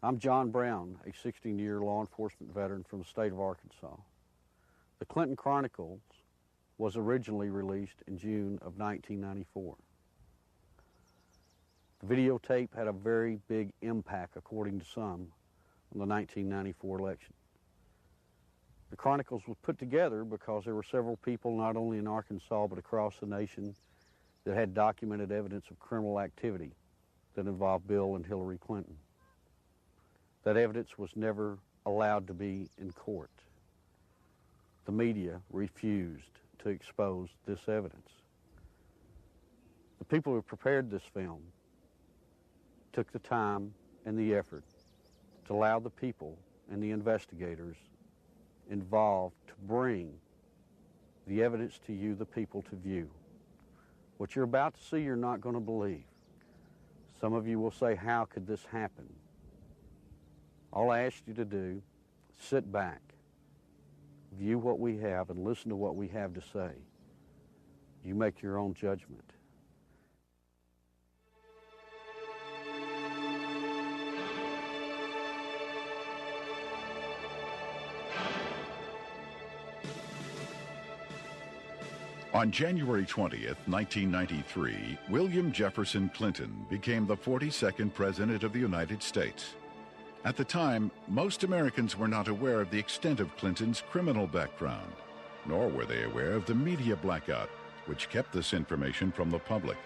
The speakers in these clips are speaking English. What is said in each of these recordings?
I'm John Brown, a 16-year law enforcement veteran from the state of Arkansas. The Clinton Chronicles was originally released in June of 1994. The videotape had a very big impact, according to some, on the 1994 election. The Chronicles was put together because there were several people, not only in Arkansas but across the nation, that had documented evidence of criminal activity that involved Bill and Hillary Clinton. That evidence was never allowed to be in court. The media refused to expose this evidence. The people who prepared this film took the time and the effort to allow the people and the investigators involved to bring the evidence to you, the people, to view. What you're about to see, you're not going to believe. Some of you will say, how could this happen? All I ask you to do, sit back, view what we have, and listen to what we have to say. You make your own judgment. On January 20th, 1993, William Jefferson Clinton became the 42nd President of the United States. At the time, most Americans were not aware of the extent of Clinton's criminal background, nor were they aware of the media blackout, which kept this information from the public.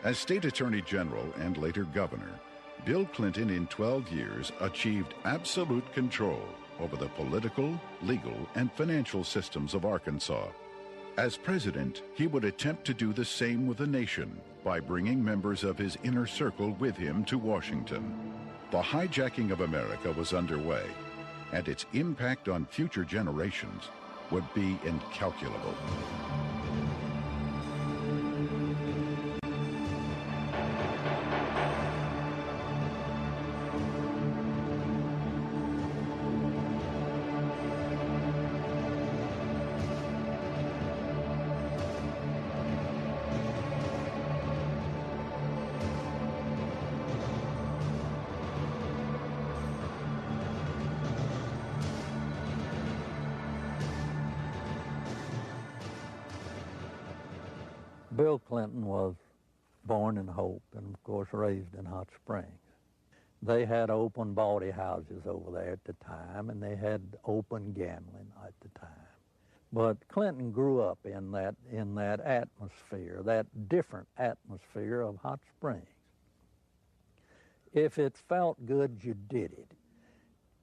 As State Attorney General and later Governor, Bill Clinton in 12 years achieved absolute control over the political, legal, and financial systems of Arkansas. As president, he would attempt to do the same with the nation by bringing members of his inner circle with him to Washington. The hijacking of America was underway, and its impact on future generations would be incalculable. Bill Clinton was born in Hope and, of course, raised in Hot Springs. They had open bawdy houses over there at the time, and they had open gambling at the time. But Clinton grew up in that atmosphere, that different atmosphere of Hot Springs. If it felt good, you did it.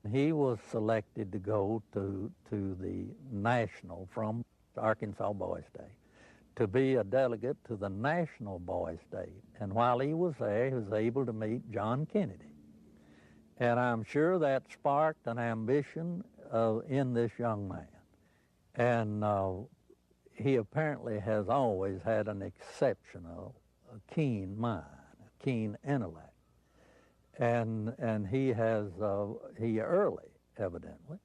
He was selected to go to the national from Arkansas Boys Day, to be a delegate to the National Boys Day. And while he was there, he was able to meet John Kennedy. And I'm sure that sparked an ambition in this young man. And he apparently has always had an exceptional, keen mind, a keen intellect. And he early, evidently,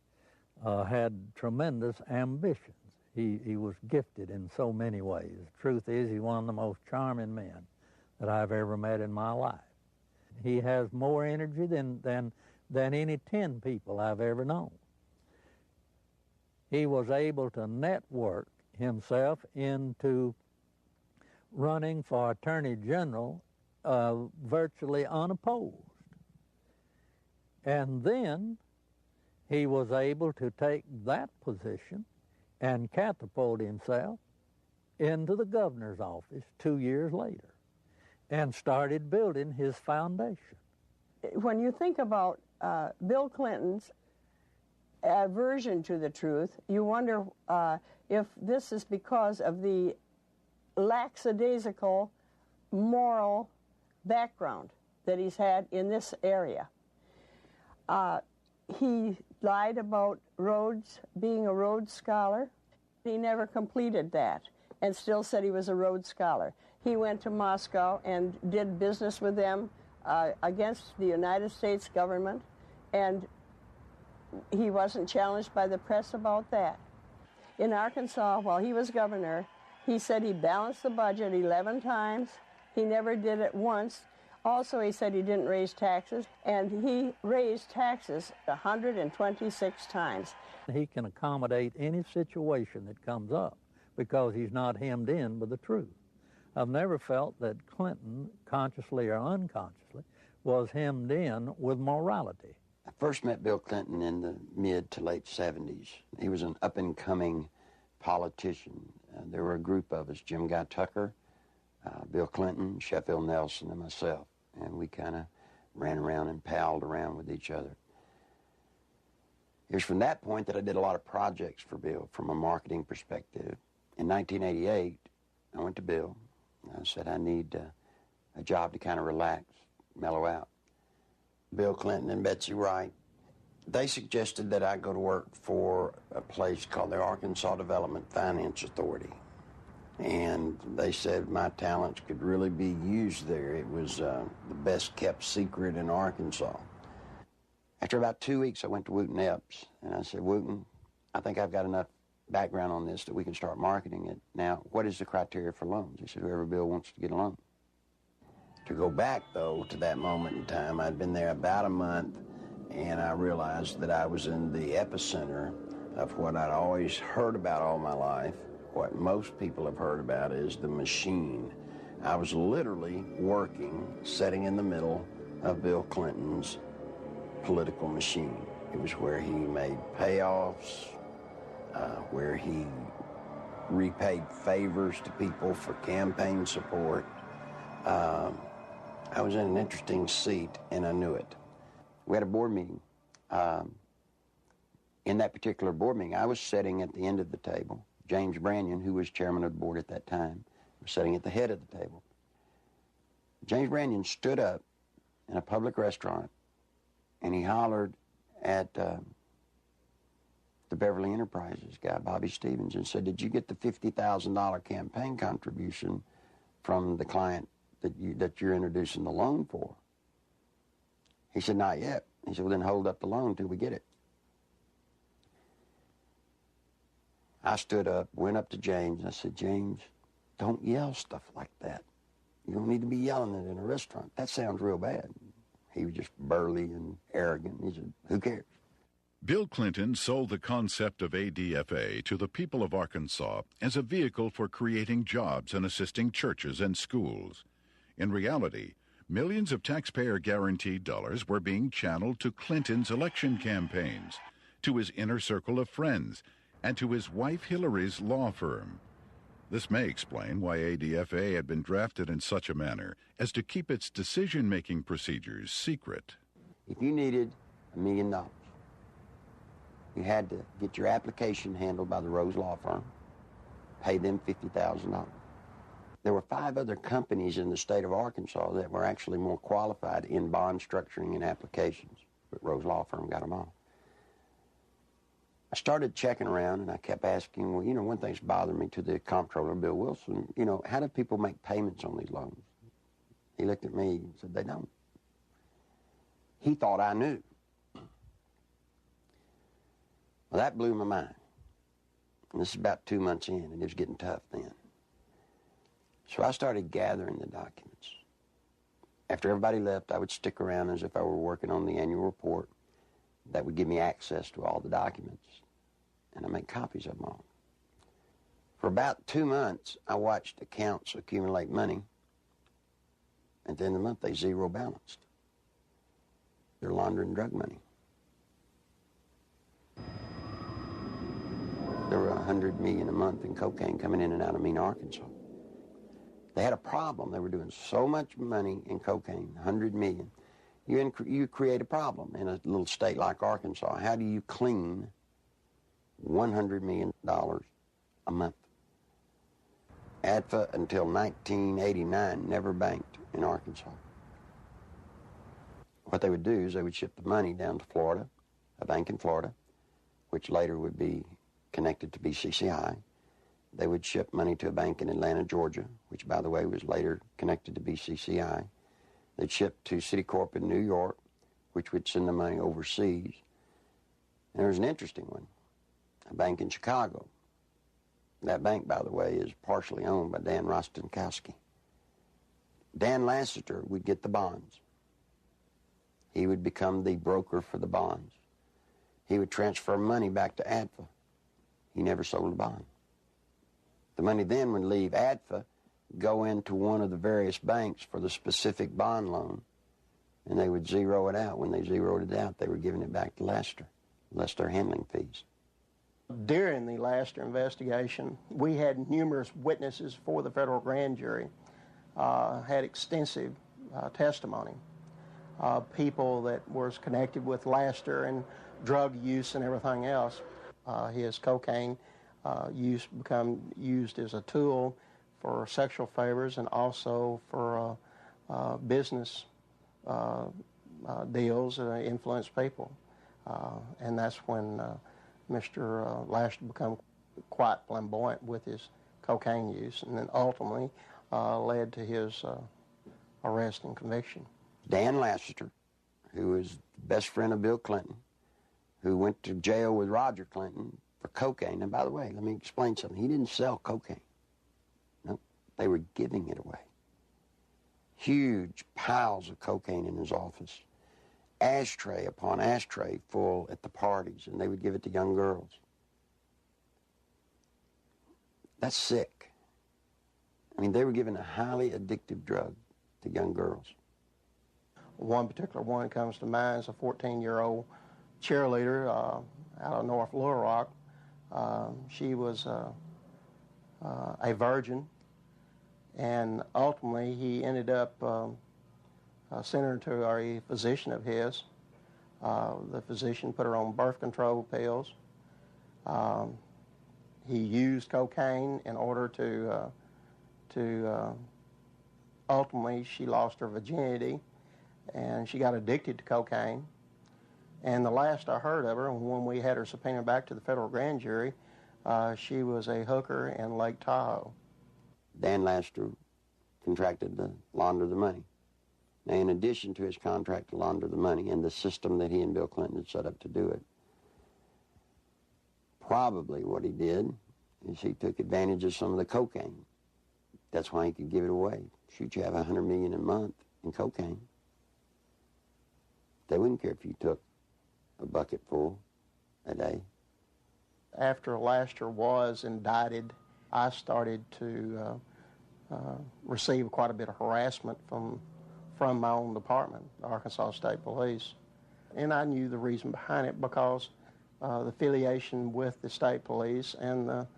had tremendous ambitions. He was gifted in so many ways. The truth is, he's one of the most charming men that I've ever met in my life. He has more energy than any 10 people I've ever known. He was able to network himself into running for Attorney General virtually unopposed. And then he was able to take that position and catapult himself into the governor's office 2 years later and started building his foundation. When you think about Bill Clinton's aversion to the truth, you wonder if this is because of the lackadaisical moral background that he's had in this area. He lied about Rhodes, being a Rhodes Scholar. He never completed that and still said he was a Rhodes Scholar. He went to Moscow and did business with them against the United States government, and he wasn't challenged by the press about that. In Arkansas, while he was governor, he said he balanced the budget 11 times. He never did it once. Also, he said he didn't raise taxes, and he raised taxes 126 times. He can accommodate any situation that comes up because he's not hemmed in by the truth. I've never felt that Clinton, consciously or unconsciously, was hemmed in with morality. I first met Bill Clinton in the mid to late 70s. He was an up-and-coming politician. There were a group of us, Jim Guy Tucker, Bill Clinton, Sheffield Nelson, and myself. And we kind of ran around and palled around with each other. It was from that point that I did a lot of projects for Bill from a marketing perspective. In 1988, I went to Bill. I said, I need a job to kind of relax, mellow out. Bill Clinton and Betsy Wright, they suggested that I go to work for a place called the Arkansas Development Finance Authority. And they said my talents could really be used there. It was the best kept secret in Arkansas. After about 2 weeks, I went to Wooten Epps, and I said, Wooten, I think I've got enough background on this that we can start marketing it. Now, what is the criteria for loans? He said, whoever Bill wants to get a loan. To go back, though, to that moment in time, I'd been there about a month, and I realized that I was in the epicenter of what I'd always heard about all my life. What most people have heard about is the machine. I was literally working, sitting in the middle of Bill Clinton's political machine. It was where he made payoffs, where he repaid favors to people for campaign support. I was in an interesting seat, and I knew it. We had a board meeting. In that particular board meeting, I was sitting at the end of the table. James Brannion, who was chairman of the board at that time, was sitting at the head of the table. James Brannion stood up in a public restaurant, and he hollered at the Beverly Enterprises guy, Bobby Stevens, and said, did you get the $50,000 campaign contribution from the client that you're introducing the loan for? He said, not yet. He said, well, then hold up the loan till we get it. I stood up, went up to James, and I said, James, don't yell stuff like that. You don't need to be yelling it in a restaurant. That sounds real bad. He was just burly and arrogant. He said, who cares? Bill Clinton sold the concept of ADFA to the people of Arkansas as a vehicle for creating jobs and assisting churches and schools. In reality, millions of taxpayer-guaranteed dollars were being channeled to Clinton's election campaigns, to his inner circle of friends, and to his wife Hillary's law firm. This may explain why ADFA had been drafted in such a manner as to keep its decision-making procedures secret. If you needed $1 million, you had to get your application handled by the Rose Law Firm, pay them $50,000. There were 5 other companies in the state of Arkansas that were actually more qualified in bond structuring and applications, but Rose Law Firm got them all. I started checking around, and I kept asking, well, you know, one thing's bothering me to the comptroller, Bill Wilson, you know, how do people make payments on these loans? He looked at me and said, they don't. He thought I knew. Well, that blew my mind. And this is about 2 months in, and it was getting tough then. So I started gathering the documents. After everybody left, I would stick around as if I were working on the annual report. That would give me access to all the documents, and I make copies of them all. For about 2 months, I watched accounts accumulate money. At the end of the month, they zero balanced. They're laundering drug money. There were $100 million a month in cocaine coming in and out of Mena, Arkansas. They had a problem. They were doing so much money in cocaine, $100 million. You create a problem in a little state like Arkansas. How do you clean $100 million a month? ADFA until 1989 never banked in Arkansas. What they would do is they would ship the money down to Florida, a bank in Florida, which later would be connected to BCCI. They would ship money to a bank in Atlanta, Georgia, which, by the way, was later connected to BCCI. They'd ship to Citicorp in New York, which would send the money overseas. And there was an interesting one, a bank in Chicago. That bank, by the way, is partially owned by Dan Rostenkowski. Dan Lassiter would get the bonds. He would become the broker for the bonds. He would transfer money back to ADFA. He never sold a bond. The money then would leave ADFA, go into one of the various banks for the specific bond loan, and they would zero it out. When they zeroed it out, they were giving it back to Lassiter, less their handling fees. During the Lassiter investigation, we had numerous witnesses for the federal grand jury, had extensive testimony. People that was connected with Lassiter and drug use and everything else. His cocaine use become used as a tool for sexual favors and also for business deals that influence people. And that's when Mr. Lassiter became quite flamboyant with his cocaine use, and then ultimately led to his arrest and conviction. Dan Lassiter, who was the best friend of Bill Clinton, who went to jail with Roger Clinton for cocaine. And by the way, let me explain something. He didn't sell cocaine. No, they were giving it away. Huge piles of cocaine in his office. Ashtray upon ashtray full at the parties, and they would give it to young girls. That's sick. I mean, they were giving a highly addictive drug to young girls. One particular one comes to mind is a 14-year-old cheerleader out of North Little Rock. She was a virgin, and ultimately he ended up sending her to a physician of his. The physician put her on birth control pills. He used cocaine in order to ultimately she lost her virginity, and she got addicted to cocaine. And the last I heard of her, when we had her subpoenaed back to the federal grand jury, she was a hooker in Lake Tahoe. Dan Lassiter contracted to launder the money. Now, in addition to his contract to launder the money and the system that he and Bill Clinton had set up to do it, probably what he did is he took advantage of some of the cocaine. That's why he could give it away. Shoot, you have $100 million a month in cocaine. They wouldn't care if you took a bucket full a day. After Lassiter was indicted, I started to receive quite a bit of harassment from my own department, the Arkansas State Police. And I knew the reason behind it because the affiliation with the state police and the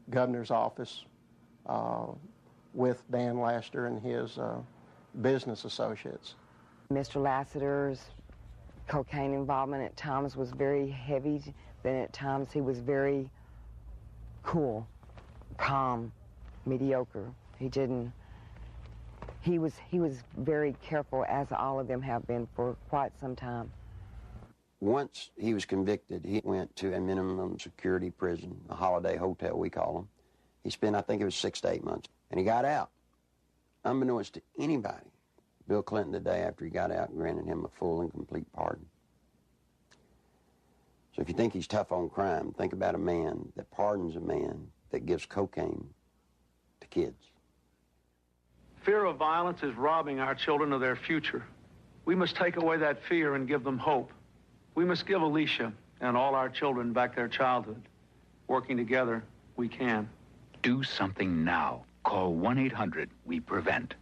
governor's office with Dan Lassiter and his business associates. Mr. Lassiter's cocaine involvement at times was very heavy, then at times he was very cool, calm, mediocre. He was very careful, as all of them have been for quite some time. Once he was convicted, he went to a minimum security prison, a holiday hotel we call them. He spent, I think it was 6 to 8 months, and he got out. Unbeknownst to anybody, Bill Clinton, the day after he got out, granted him a full and complete pardon. So if you think he's tough on crime, think about a man that pardons a man that gives cocaine to kids. Fear of violence is robbing our children of their future. We must take away that fear and give them hope. We must give Alicia and all our children back their childhood. Working together, we can. Do something now. Call 1-800-WE-PREVENT.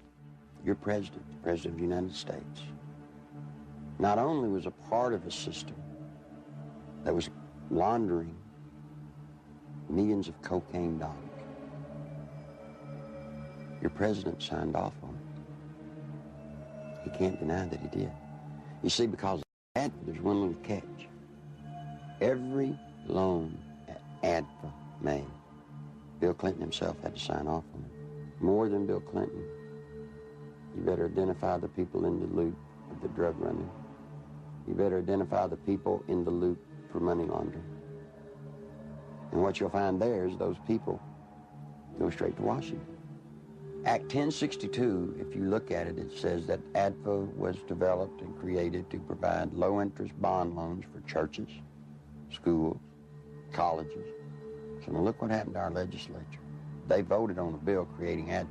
Your president, the President of the United States, not only was a part of a system that was laundering millions of cocaine dollars, your president signed off on it. He can't deny that he did. You see, because of that, there's one little catch. Every loan that ADFA made, Bill Clinton himself had to sign off on it. More than Bill Clinton, you better identify the people in the loop of the drug running. You better identify the people in the loop for money laundering. And what you'll find there is those people go straight to Washington. Act 1062, if you look at it, it says that ADFA was developed and created to provide low-interest bond loans for churches, schools, colleges. So now look what happened to our legislature. They voted on a bill creating ADFA.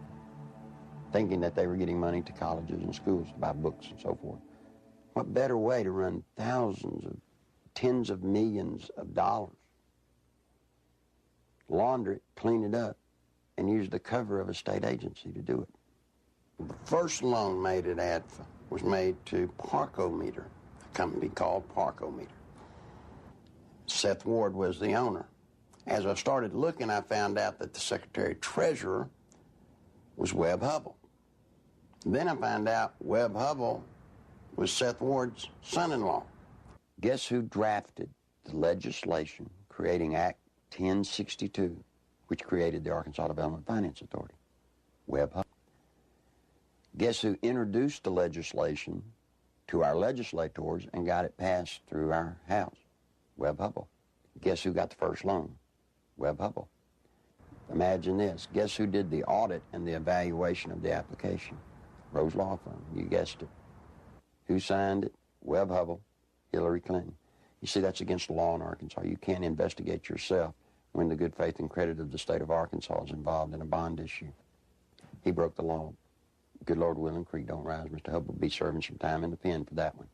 thinking that they were getting money to colleges and schools to buy books and so forth. What better way to run thousands of, tens of millions of dollars, launder it, clean it up, and use the cover of a state agency to do it. The first loan made at ADFA was made to Parkometer, a company called Parkometer. Seth Ward was the owner. As I started looking, I found out that the Secretary-Treasurer was Webb Hubbell. Then I found out Webb Hubbell was Seth Ward's son-in-law. Guess who drafted the legislation creating Act 1062, which created the Arkansas Development Finance Authority? Webb Hubbell. Guess who introduced the legislation to our legislators and got it passed through our House? Webb Hubbell. Guess who got the first loan? Webb Hubbell. Imagine this. Guess who did the audit and the evaluation of the application? Rose Law Firm. You guessed it. Who signed it? Webb Hubbell, Hillary Clinton. You see, that's against the law in Arkansas. You can't investigate yourself when the good faith and credit of the state of Arkansas is involved in a bond issue. He broke the law. Good Lord willing, creek don't rise. Mr. Hubbell will be serving some time in the pen for that one.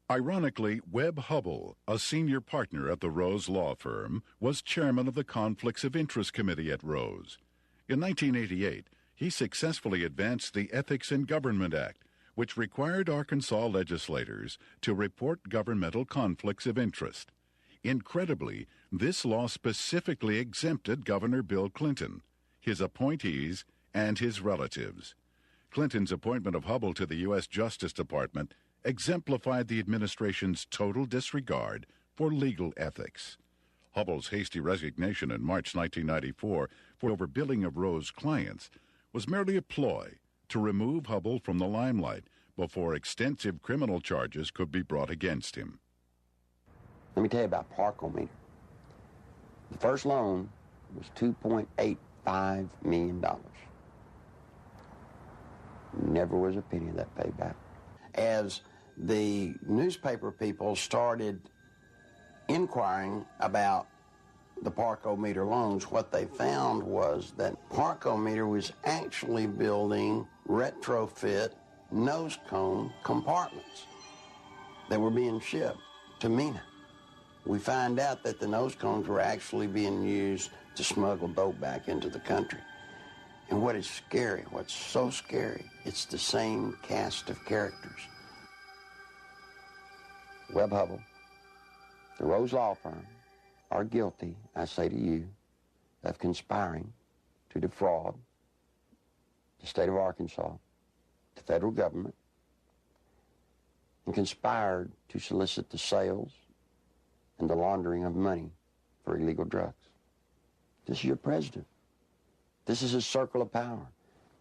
Ironically, Webb Hubbell, a senior partner at the Rose Law Firm, was chairman of the Conflicts of Interest Committee at Rose. In 1988, he successfully advanced the Ethics in Government Act, which required Arkansas legislators to report governmental conflicts of interest. Incredibly, this law specifically exempted Governor Bill Clinton, his appointees, and his relatives. Clinton's appointment of Hubbell to the U.S. Justice Department exemplified the administration's total disregard for legal ethics. Hubbell's hasty resignation in March 1994 for overbilling of Rose clients was merely a ploy to remove Hubbell from the limelight before extensive criminal charges could be brought against him. Let me tell you about Parkometer. The first loan was $2.85 million. Never was a penny of that paid back. As the newspaper people started inquiring about the Parkometer loans, what they found was that Parkometer was actually building retrofit nose cone compartments that were being shipped to MENA. We find out that the nose cones were actually being used to smuggle dope back into the country. And what is scary, what's so scary, it's the same cast of characters. Webb Hubbell, the Rose Law Firm, are guilty, I say to you, of conspiring to defraud the state of Arkansas, the federal government, and conspired to solicit the sales and the laundering of money for illegal drugs. This is your president. This is his circle of power.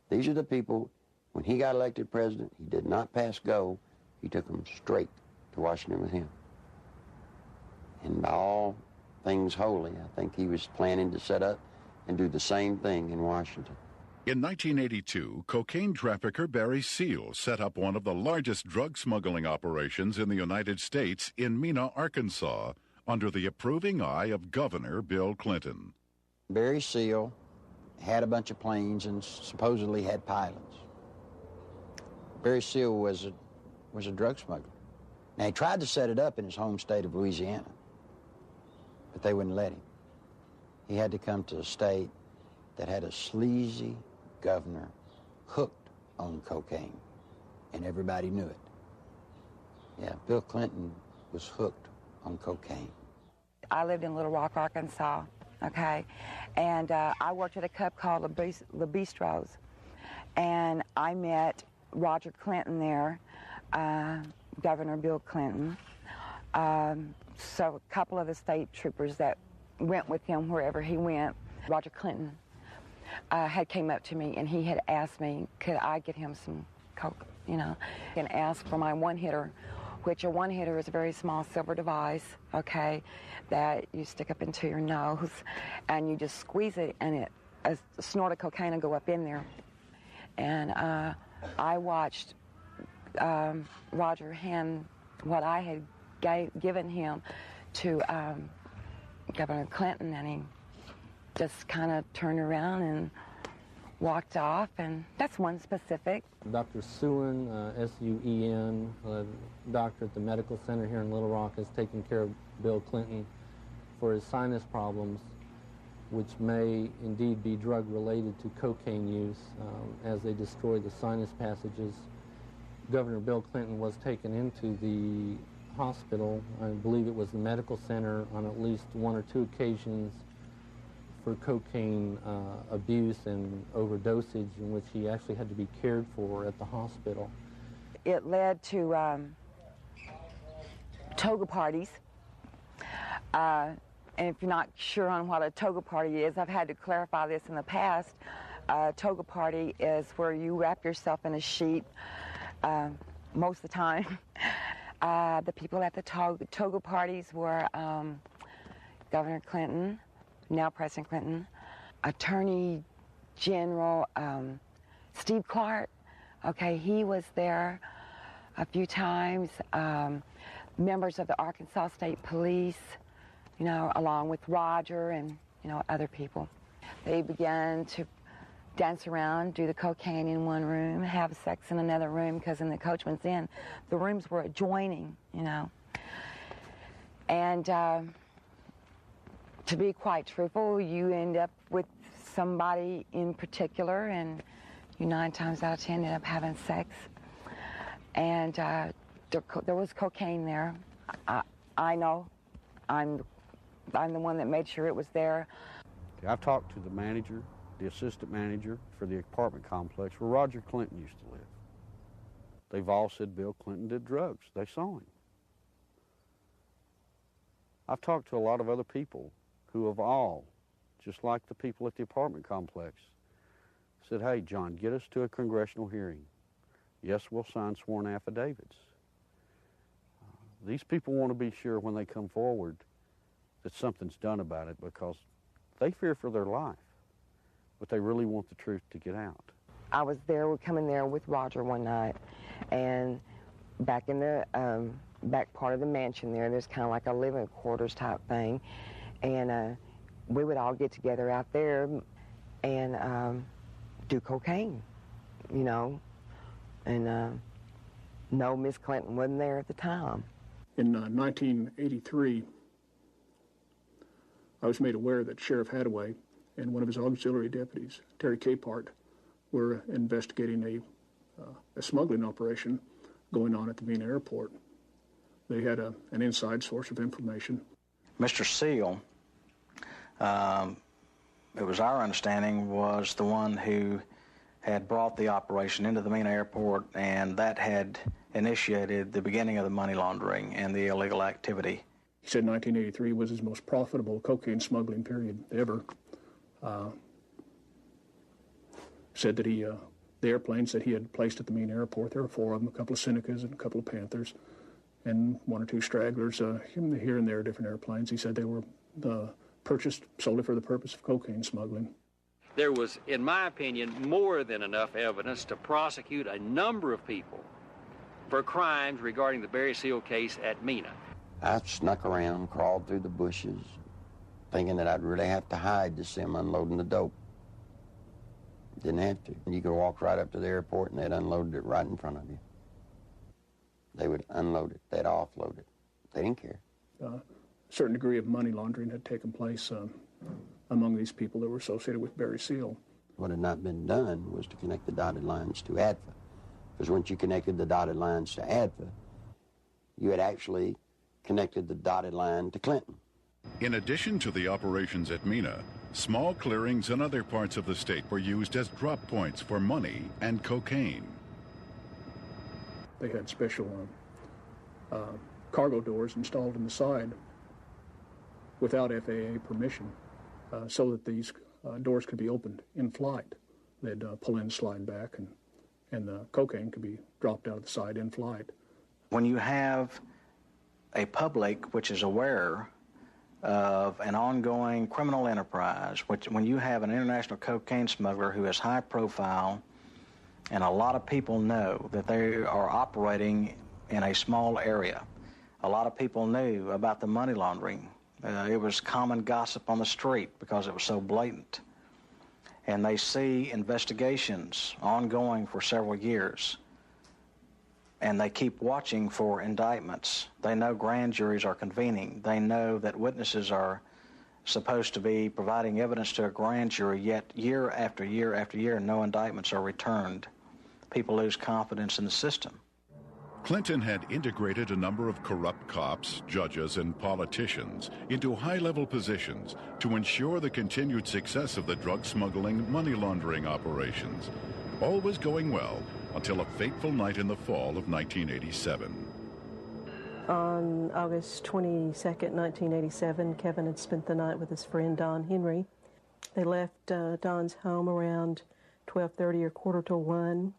These are the people, when he got elected president, he did not pass go. He took them straight to Washington with him. And by all things holy, I think he was planning to set up and do the same thing in Washington. In 1982, cocaine trafficker Barry Seal set up one of the largest drug smuggling operations in the United States in Mena, Arkansas, under the approving eye of Governor Bill Clinton. Barry Seal had a bunch of planes and supposedly had pilots. Barry Seal was a drug smuggler. Now, he tried to set it up in his home state of Louisiana, but they wouldn't let him. He had to come to a state that had a sleazy governor hooked on cocaine, and everybody knew it. Yeah, Bill Clinton was hooked on cocaine. I lived in Little Rock, Arkansas, okay? And I worked at a club called Le Bistros, and I met Roger Clinton there, Governor Bill Clinton, so a couple of the state troopers that went with him wherever he went. Roger Clinton had came up to me, and he had asked me, could I get him some coke, you know, and asked for my one-hitter, which a one-hitter is a very small silver device, okay, that you stick up into your nose, and you just squeeze it, and a snort of cocaine will go up in there. And I watched Roger hand what I had given him to Governor Clinton, and he just kind of turned around and walked off, and that's one specific. Dr. Suen, S-U-E-N, doctor at the medical center here in Little Rock, is taking care of Bill Clinton for his sinus problems, which may indeed be drug-related to cocaine use as they destroy the sinus passages. Governor Bill Clinton was taken into the hospital, I believe it was the medical center, on at least one or two occasions for cocaine abuse and overdosage, in which he actually had to be cared for at the hospital. It led to toga parties. And if you're not sure on what a toga party is, I've had to clarify this in the past. A toga party is where you wrap yourself in a sheet most of the time. The people at the toga parties were Governor Clinton, now President Clinton, Attorney General Steve Clark. Okay, he was there a few times. Members of the Arkansas State Police, you know, along with Roger and, you know, other people. They began to dance around, do the cocaine in one room, have sex in another room, because in the Coachman's Inn, the rooms were adjoining, you know. And to be quite truthful, you end up with somebody in particular, and you 9 times out of 10 end up having sex. And there was cocaine there. I know. I'm the one that made sure it was there. I've talked to the manager, the assistant manager for the apartment complex where Roger Clinton used to live. They've all said Bill Clinton did drugs. They saw him. I've talked to a lot of other people who have all, just like the people at the apartment complex, said, hey, John, get us to a congressional hearing. Yes, we'll sign sworn affidavits. These people want to be sure when they come forward that something's done about it, because they fear for their life, but they really want the truth to get out. I was there, we're coming there with Roger one night, and back in the back part of the mansion there's kind of like a living quarters type thing, and we would all get together out there and do cocaine, you know, and no, Miss Clinton wasn't there at the time. In 1983, I was made aware that Sheriff Hadaway and one of his auxiliary deputies, Terry Capehart, were investigating a smuggling operation going on at the Mena Airport. They had an inside source of information. Mr. Seal, it was our understanding, was the one who had brought the operation into the Mena Airport, and that had initiated the beginning of the money laundering and the illegal activity. He said 1983 was his most profitable cocaine smuggling period ever. Said that the airplanes that he had placed at the Mena Airport, there were 4 of them, a couple of Senecas and a couple of Panthers, and 1 or 2 stragglers here and there, different airplanes. He said they were purchased solely for the purpose of cocaine smuggling. There was, in my opinion, more than enough evidence to prosecute a number of people for crimes regarding the Barry Seal case at Mena. I snuck around, crawled through the bushes, thinking that I'd really have to hide to see them unloading the dope. Didn't have to. You could walk right up to the airport and they'd unload it right in front of you. They would unload it, they'd offload it. They didn't care. A certain degree of money laundering had taken place among these people that were associated with Barry Seal. What had not been done was to connect the dotted lines to ADFA. Because once you connected the dotted lines to ADFA, you had actually connected the dotted line to Clinton. In addition to the operations at Mena, small clearings in other parts of the state were used as drop points for money and cocaine. They had special cargo doors installed in the side without FAA permission, so that these doors could be opened in flight. They'd pull in, slide back, and the cocaine could be dropped out of the side in flight. When you have a public which is aware of an ongoing criminal enterprise, when you have an international cocaine smuggler who is high profile, and a lot of people know that they are operating in a small area. A lot of people knew about the money laundering. It was common gossip on the street because it was so blatant. and they see investigations ongoing for several years, and they keep watching for indictments. They know grand juries are convening. They know that witnesses are supposed to be providing evidence to a grand jury, yet year after year after year, no indictments are returned. People lose confidence in the system. Clinton had integrated a number of corrupt cops, judges, and politicians into high-level positions to ensure the continued success of the drug smuggling, money laundering operations. All was going well until a fateful night in the fall of 1987. On August 22nd, 1987, Kevin had spent the night with his friend Don Henry. They left Don's home around 12:30 or quarter to 1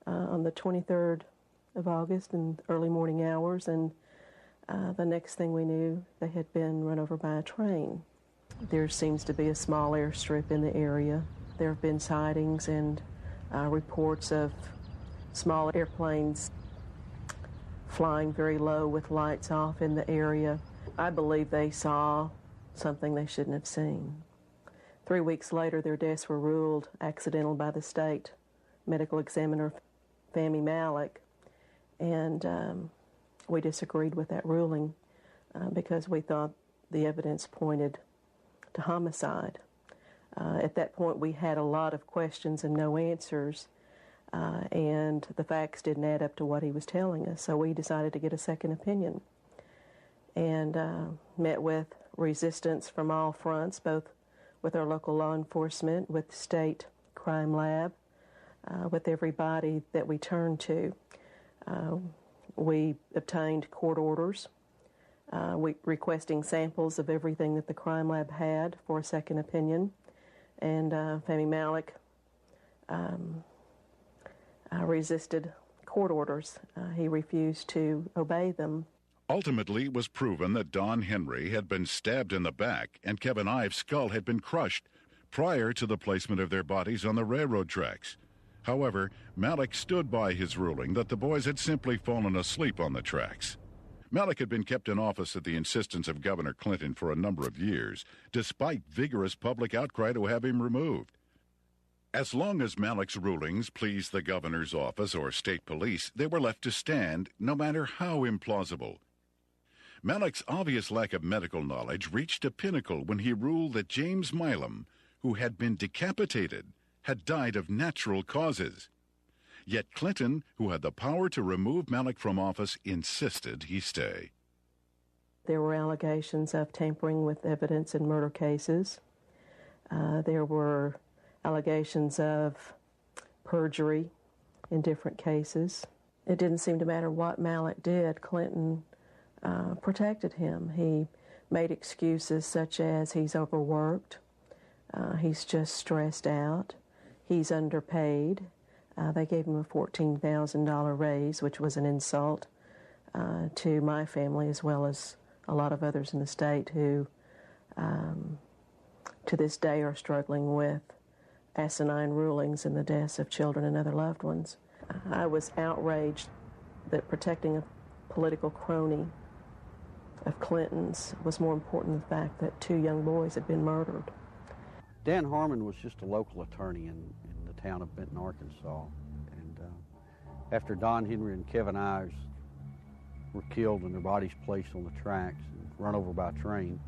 on the 23rd of August in early morning hours, and the next thing we knew, they had been run over by a train. There seems to be a small airstrip in the area. There have been sightings and reports of small airplanes flying very low with lights off in the area. I believe they saw something they shouldn't have seen. 3 weeks later, their deaths were ruled accidental by the state medical examiner, Fahmy Malek, and we disagreed with that ruling because we thought the evidence pointed to homicide. At that point, we had a lot of questions and no answers, and the facts didn't add up to what he was telling us, so we decided to get a second opinion and met with resistance from all fronts, both with our local law enforcement, with the state crime lab, with everybody that we turned to. We obtained court orders requesting samples of everything that the crime lab had for a second opinion, and Fahmy Malek resisted court orders. He refused to obey them. Ultimately, it was proven that Don Henry had been stabbed in the back and Kevin Ives' skull had been crushed prior to the placement of their bodies on the railroad tracks. However, Malek stood by his ruling that the boys had simply fallen asleep on the tracks. Malek had been kept in office at the insistence of Governor Clinton for a number of years, despite vigorous public outcry to have him removed. As long as Malek's rulings pleased the governor's office or state police, they were left to stand, no matter how implausible. Malek's obvious lack of medical knowledge reached a pinnacle when he ruled that James Milam, who had been decapitated, had died of natural causes. Yet Clinton, who had the power to remove Malek from office, insisted he stay. There were allegations of tampering with evidence in murder cases. There were allegations of perjury in different cases. It didn't seem to matter what Malek did. Clinton protected him. He made excuses such as he's overworked, he's just stressed out, he's underpaid. They gave him a $14,000 raise, which was an insult to my family as well as a lot of others in the state who to this day are struggling with asinine rulings in the deaths of children and other loved ones. I was outraged that protecting a political crony of Clinton's was more important than the fact that 2 young boys had been murdered. Dan Harmon was just a local attorney in the town of Benton, Arkansas. And after Don Henry and Kevin Ives were killed and their bodies placed on the tracks and run over by a train,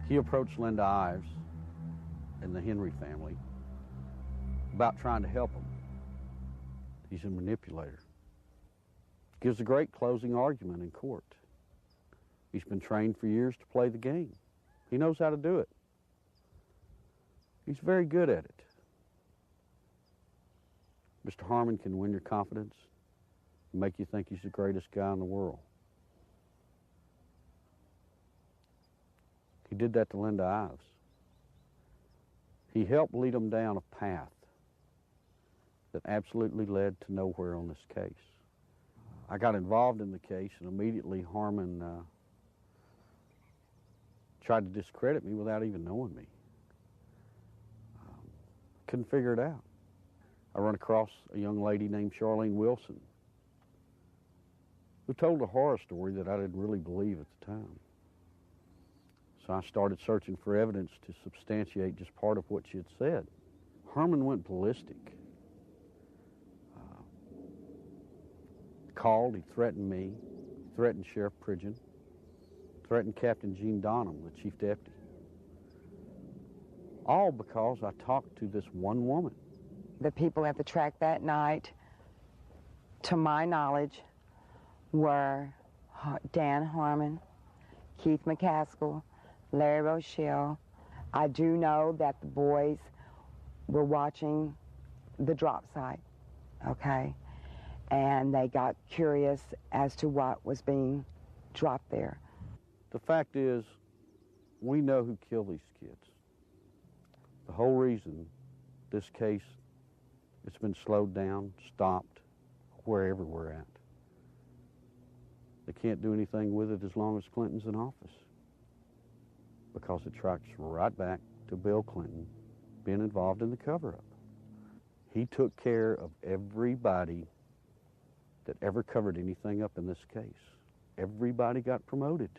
he approached Linda Ives and the Henry family about trying to help them. He's a manipulator. Gives a great closing argument in court. He's been trained for years to play the game. He knows how to do it. He's very good at it. Mr. Harmon can win your confidence and make you think he's the greatest guy in the world. He did that to Linda Ives. He helped lead them down a path that absolutely led to nowhere on this case. I got involved in the case, and immediately Harmon tried to discredit me without even knowing me. Couldn't figure it out. I run across a young lady named Charlene Wilson who told a horror story that I didn't really believe at the time. So I started searching for evidence to substantiate just part of what she had said. Herman went ballistic. Called, he threatened me, threatened Sheriff Pridgeon, threatened Captain Gene Donham, the chief deputy. All because I talked to this one woman. The people at the track that night, to my knowledge, were Dan Harmon, Keith McCaskill, Larry Rochelle. I do know that the boys were watching the drop site, okay? And they got curious as to what was being dropped there. The fact is, we know who killed these kids. The whole reason this case, it's been slowed down, stopped, wherever we're at. They can't do anything with it as long as Clinton's in office, because it tracks right back to Bill Clinton being involved in the cover-up. He took care of everybody that ever covered anything up in this case. Everybody got promoted.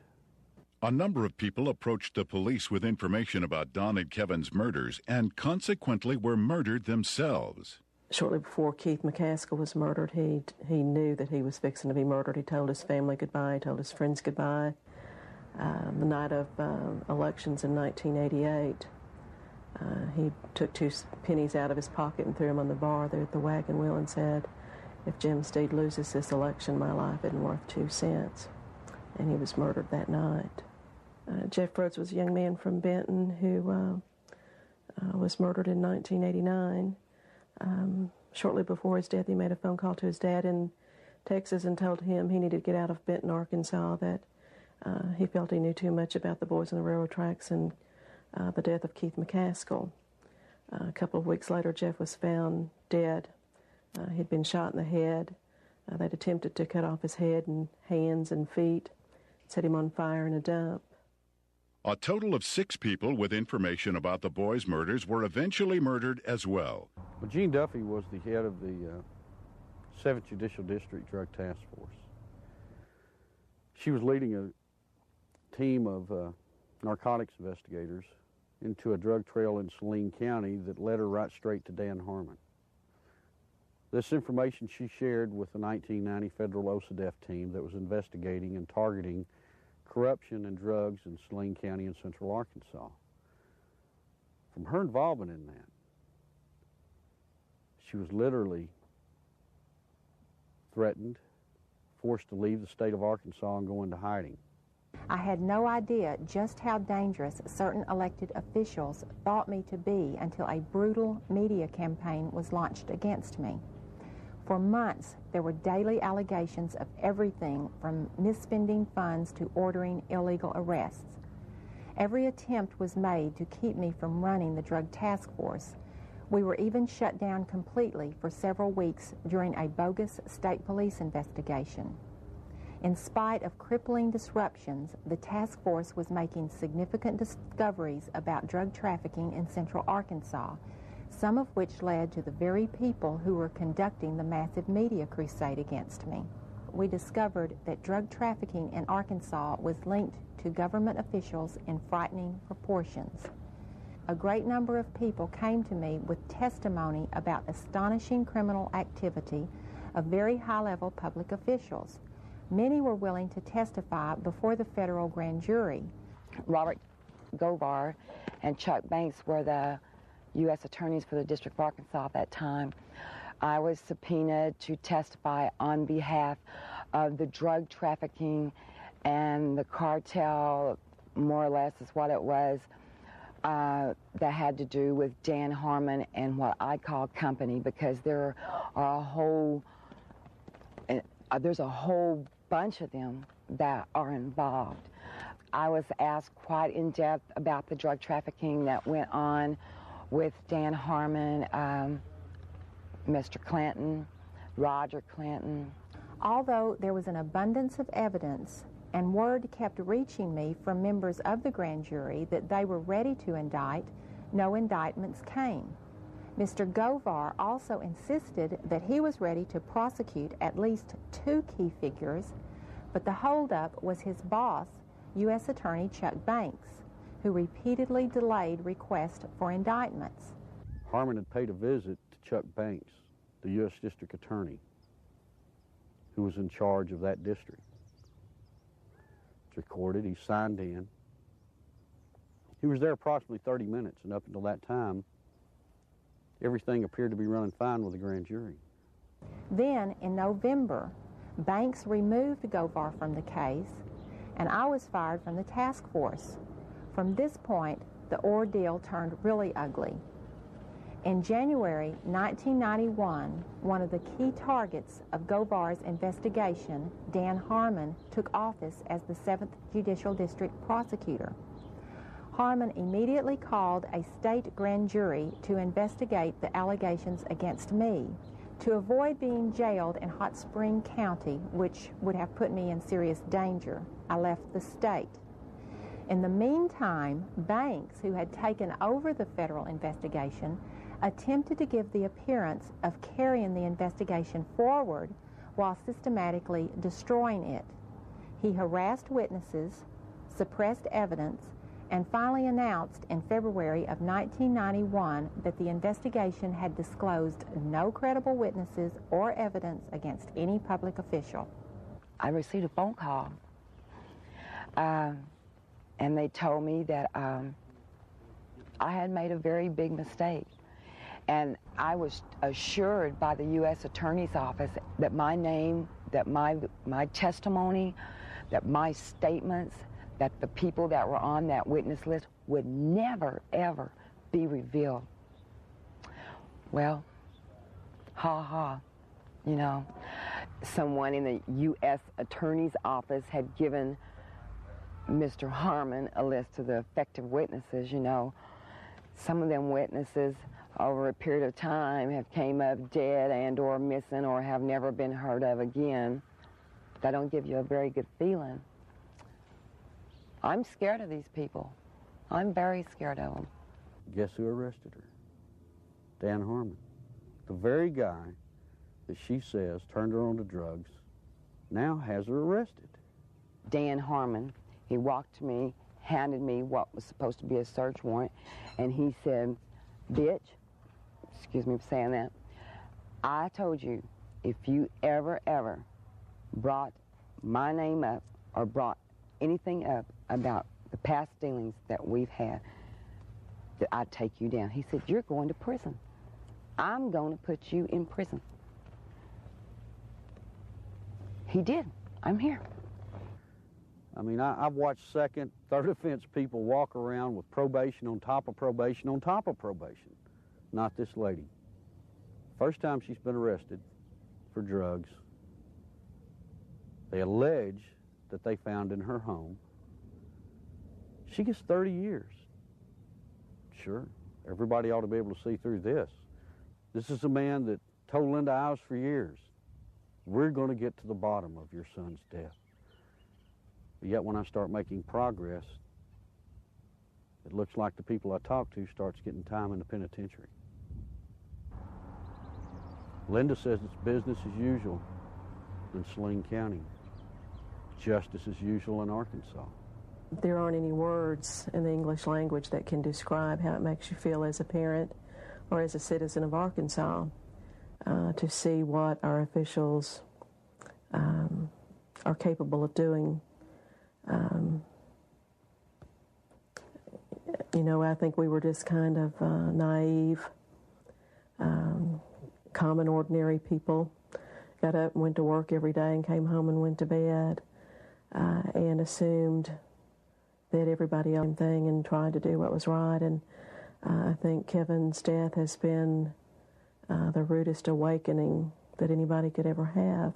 A number of people approached the police with information about Don and Kevin's murders and consequently were murdered themselves. Shortly before Keith McCaskill was murdered, he knew that he was fixing to be murdered. He told his family goodbye, he told his friends goodbye. The night of elections in 1988, he took 2 pennies out of his pocket and threw them on the bar there at the wagon wheel and said, "If Jim Steed loses this election, my life isn't worth 2 cents." And he was murdered that night. Jeff Rhodes was a young man from Benton who was murdered in 1989. Shortly before his death, he made a phone call to his dad in Texas and told him he needed to get out of Benton, Arkansas, that he felt he knew too much about the boys on the railroad tracks and the death of Keith McCaskill. A couple of weeks later, Jeff was found dead. He'd been shot in the head. They'd attempted to cut off his head and hands and feet, set him on fire in a dump. A total of 6 people with information about the boys' murders were eventually murdered as well. Well, Jean Duffy was the head of the 7th Judicial District Drug Task Force. She was leading a team of narcotics investigators into a drug trail in Saline County that led her right straight to Dan Harmon. This information she shared with the 1990 federal OCDETF team that was investigating and targeting corruption and drugs in Saline County in central Arkansas. From her involvement in that, she was literally threatened, forced to leave the state of Arkansas and go into hiding. I had no idea just how dangerous certain elected officials thought me to be until a brutal media campaign was launched against me. For months, there were daily allegations of everything from misspending funds to ordering illegal arrests. Every attempt was made to keep me from running the drug task force. We were even shut down completely for several weeks during a bogus state police investigation. In spite of crippling disruptions, the task force was making significant discoveries about drug trafficking in central Arkansas, some of which led to the very people who were conducting the massive media crusade against me. We discovered that drug trafficking in Arkansas was linked to government officials in frightening proportions. A great number of people came to me with testimony about astonishing criminal activity of very high-level public officials. Many were willing to testify before the federal grand jury. Robert Govar and Chuck Banks were the U.S. attorneys for the District of Arkansas at that time. I was subpoenaed to testify on behalf of the drug trafficking and the cartel, more or less is what it was, that had to do with Dan Harmon and what I call company, because there are there's a whole bunch of them that are involved. I was asked quite in depth about the drug trafficking that went on with Dan Harmon, Mr. Clinton, Roger Clinton. Although there was an abundance of evidence and word kept reaching me from members of the grand jury that they were ready to indict, no indictments came. Mr. Govar also insisted that he was ready to prosecute at least 2 key figures, but the holdup was his boss, U.S. Attorney Chuck Banks. who repeatedly delayed requests for indictments. Harmon had paid a visit to Chuck Banks, the U.S. District Attorney, who was in charge of that district. It's recorded. He signed in. He was there approximately 30 minutes, and up until that time, everything appeared to be running fine with the grand jury. Then, in November, Banks removed Govar from the case, and I was fired from the task force. From this point, the ordeal turned really ugly. In January 1991, one of the key targets of Govar's investigation, Dan Harmon, took office as the 7th Judicial District Prosecutor. Harmon immediately called a state grand jury to investigate the allegations against me. To avoid being jailed in Hot Spring County, which would have put me in serious danger, I left the state. In the meantime, Banks, who had taken over the federal investigation, attempted to give the appearance of carrying the investigation forward while systematically destroying it. He harassed witnesses, suppressed evidence, and finally announced in February of 1991 that the investigation had disclosed no credible witnesses or evidence against any public official. I received a phone call, and they told me that I had made a very big mistake. And I was assured by the U.S. Attorney's Office that my name, that my testimony, that my statements, that the people that were on that witness list would never, ever be revealed. Well, you know, someone in the U.S. Attorney's Office had given Mr. Harmon a list of the effective witnesses, you know. Some of them witnesses over a period of time have came up dead and or missing or have never been heard of again. That don't give you a very good feeling. I'm scared of these people. I'm very scared of them. Guess who arrested her? Dan Harmon. The very guy that she says turned her on to drugs now has her arrested. Dan Harmon, he walked to me, handed me what was supposed to be a search warrant, and he said, "Bitch," excuse me for saying that, "I told you if you ever brought my name up or brought anything up about the past dealings that we've had, that I'd take you down." He said, "You're going to prison. I'm going to put you in prison." He did. I'm here. I mean, I've watched second, third offense people walk around with probation on top of probation on top of probation. Not this lady. First time she's been arrested for drugs. They allege that they found in her home. She gets 30 years. Sure, everybody ought to be able to see through this. This is a man that told Linda Ives for years, "We're going to get to the bottom of your son's death." But yet when I start making progress, it looks like the people I talk to starts getting time in the penitentiary. Linda says it's business as usual in Saline County. Justice as usual in Arkansas. There aren't any words in the English language that can describe how it makes you feel as a parent or as a citizen of Arkansas to see what our officials are capable of doing. You know, I think we were just kind of naive, common, ordinary people. Got up and went to work every day and came home and went to bed and assumed that everybody else did the same thing and tried to do what was right. And I think Kevin's death has been the rudest awakening that anybody could ever have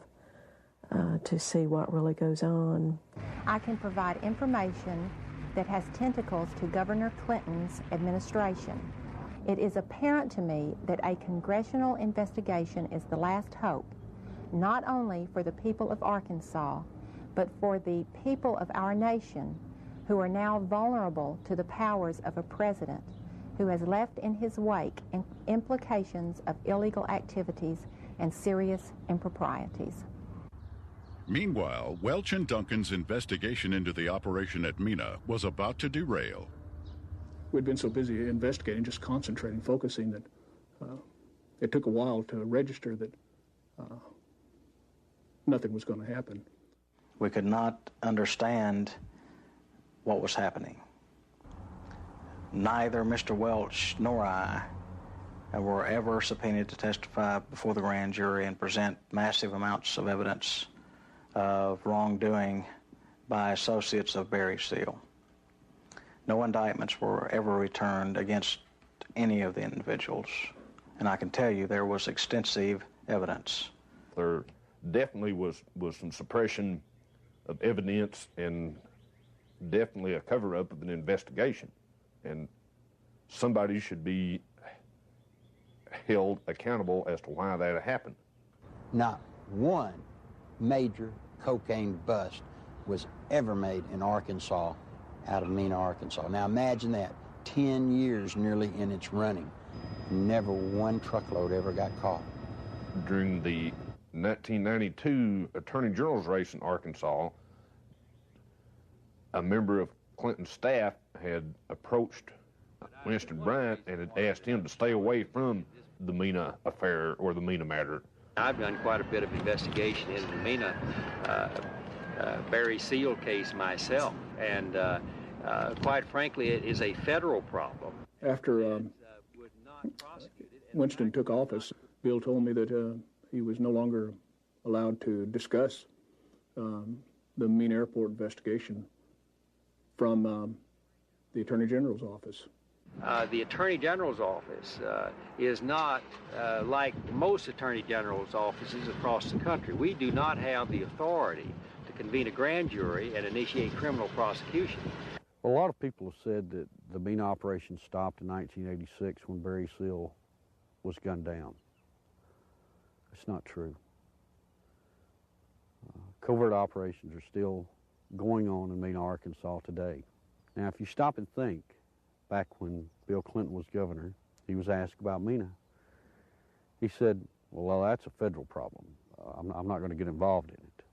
to see what really goes on. I can provide information that has tentacles to Governor Clinton's administration. It is apparent to me that a congressional investigation is the last hope, not only for the people of Arkansas, but for the people of our nation who are now vulnerable to the powers of a president who has left in his wake implications of illegal activities and serious improprieties. Meanwhile, Welch and Duncan's investigation into the operation at Mina was about to derail. we'd been so busy investigating, just concentrating, focusing, that it took a while to register that nothing was going to happen. We could not understand what was happening. Neither Mr. Welch nor I were ever subpoenaed to testify before the grand jury and present massive amounts of evidence of wrongdoing by associates of Barry Seal. No indictments were ever returned against any of the individuals, and I can tell you there was extensive evidence. There definitely was some suppression of evidence and definitely a cover-up of an investigation, and somebody should be held accountable as to why that happened. Not one major cocaine bust was ever made in Arkansas out of Mena, Arkansas. Now imagine that, 10 years nearly in its running. Never one truckload ever got caught. During the 1992 Attorney General's race in Arkansas, a member of Clinton's staff had approached Winston Bryant and had asked him to stay away from the Mena affair or the Mena matter. I've done quite a bit of investigation into the Mena Barry Seal case myself, and quite frankly, it is a federal problem. After Winston took office, Bill told me that he was no longer allowed to discuss the Mena Airport investigation from the Attorney General's office. The Attorney General's office is not like most Attorney General's offices across the country. We do not have the authority to convene a grand jury and initiate criminal prosecution. Well, a lot of people have said that the Mena operation stopped in 1986 when Barry Seal was gunned down. It's not true. Covert operations are still going on in Mena, Arkansas today. Now, if you stop and think, back when Bill Clinton was governor, he was asked about Mena. He said, well, that's a federal problem. I'm not going to get involved in it.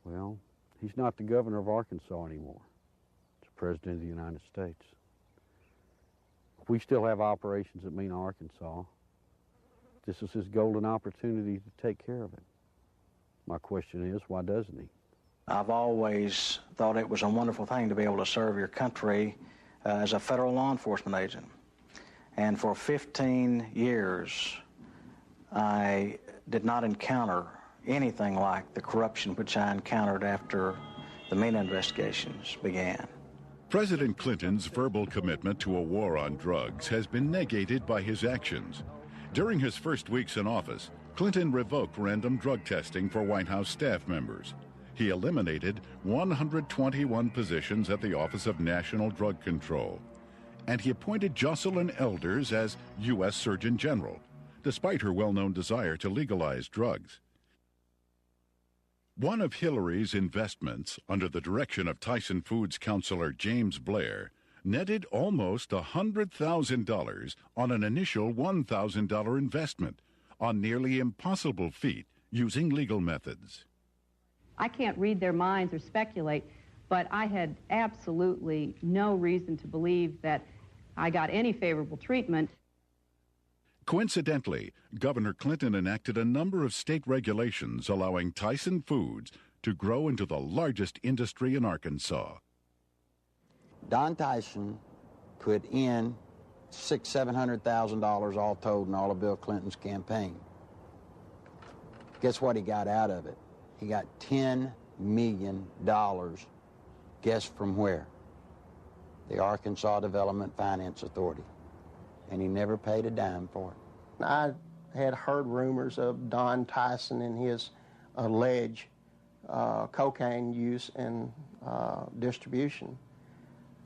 Well, he's not the governor of Arkansas anymore. He's the president of the United States. We still have operations at Mena, Arkansas. This is his golden opportunity to take care of it. My question is, why doesn't he? I've always thought it was a wonderful thing to be able to serve your country as a federal law enforcement agent. And for 15 years, I did not encounter anything like the corruption which I encountered after the Mena investigations began. President Clinton's verbal commitment to a war on drugs has been negated by his actions. During his first weeks in office, Clinton revoked random drug testing for White House staff members. He eliminated 121 positions at the Office of National Drug Control. And he appointed Jocelyn Elders as U.S. Surgeon General, despite her well-known desire to legalize drugs. One of Hillary's investments, under the direction of Tyson Foods counselor James Blair, netted almost $100,000 on an initial $1,000 investment, a nearly impossible feat using legal methods. I can't read their minds or speculate, but I had absolutely no reason to believe that I got any favorable treatment. Coincidentally, Governor Clinton enacted a number of state regulations allowing Tyson Foods to grow into the largest industry in Arkansas. Don Tyson put in $600,000-$700,000 all told in all of Bill Clinton's campaign. Guess what he got out of it? He got $10 million. Guess from where? The Arkansas Development Finance Authority. And he never paid a dime for it. I had heard rumors of Don Tyson and his alleged cocaine use and distribution.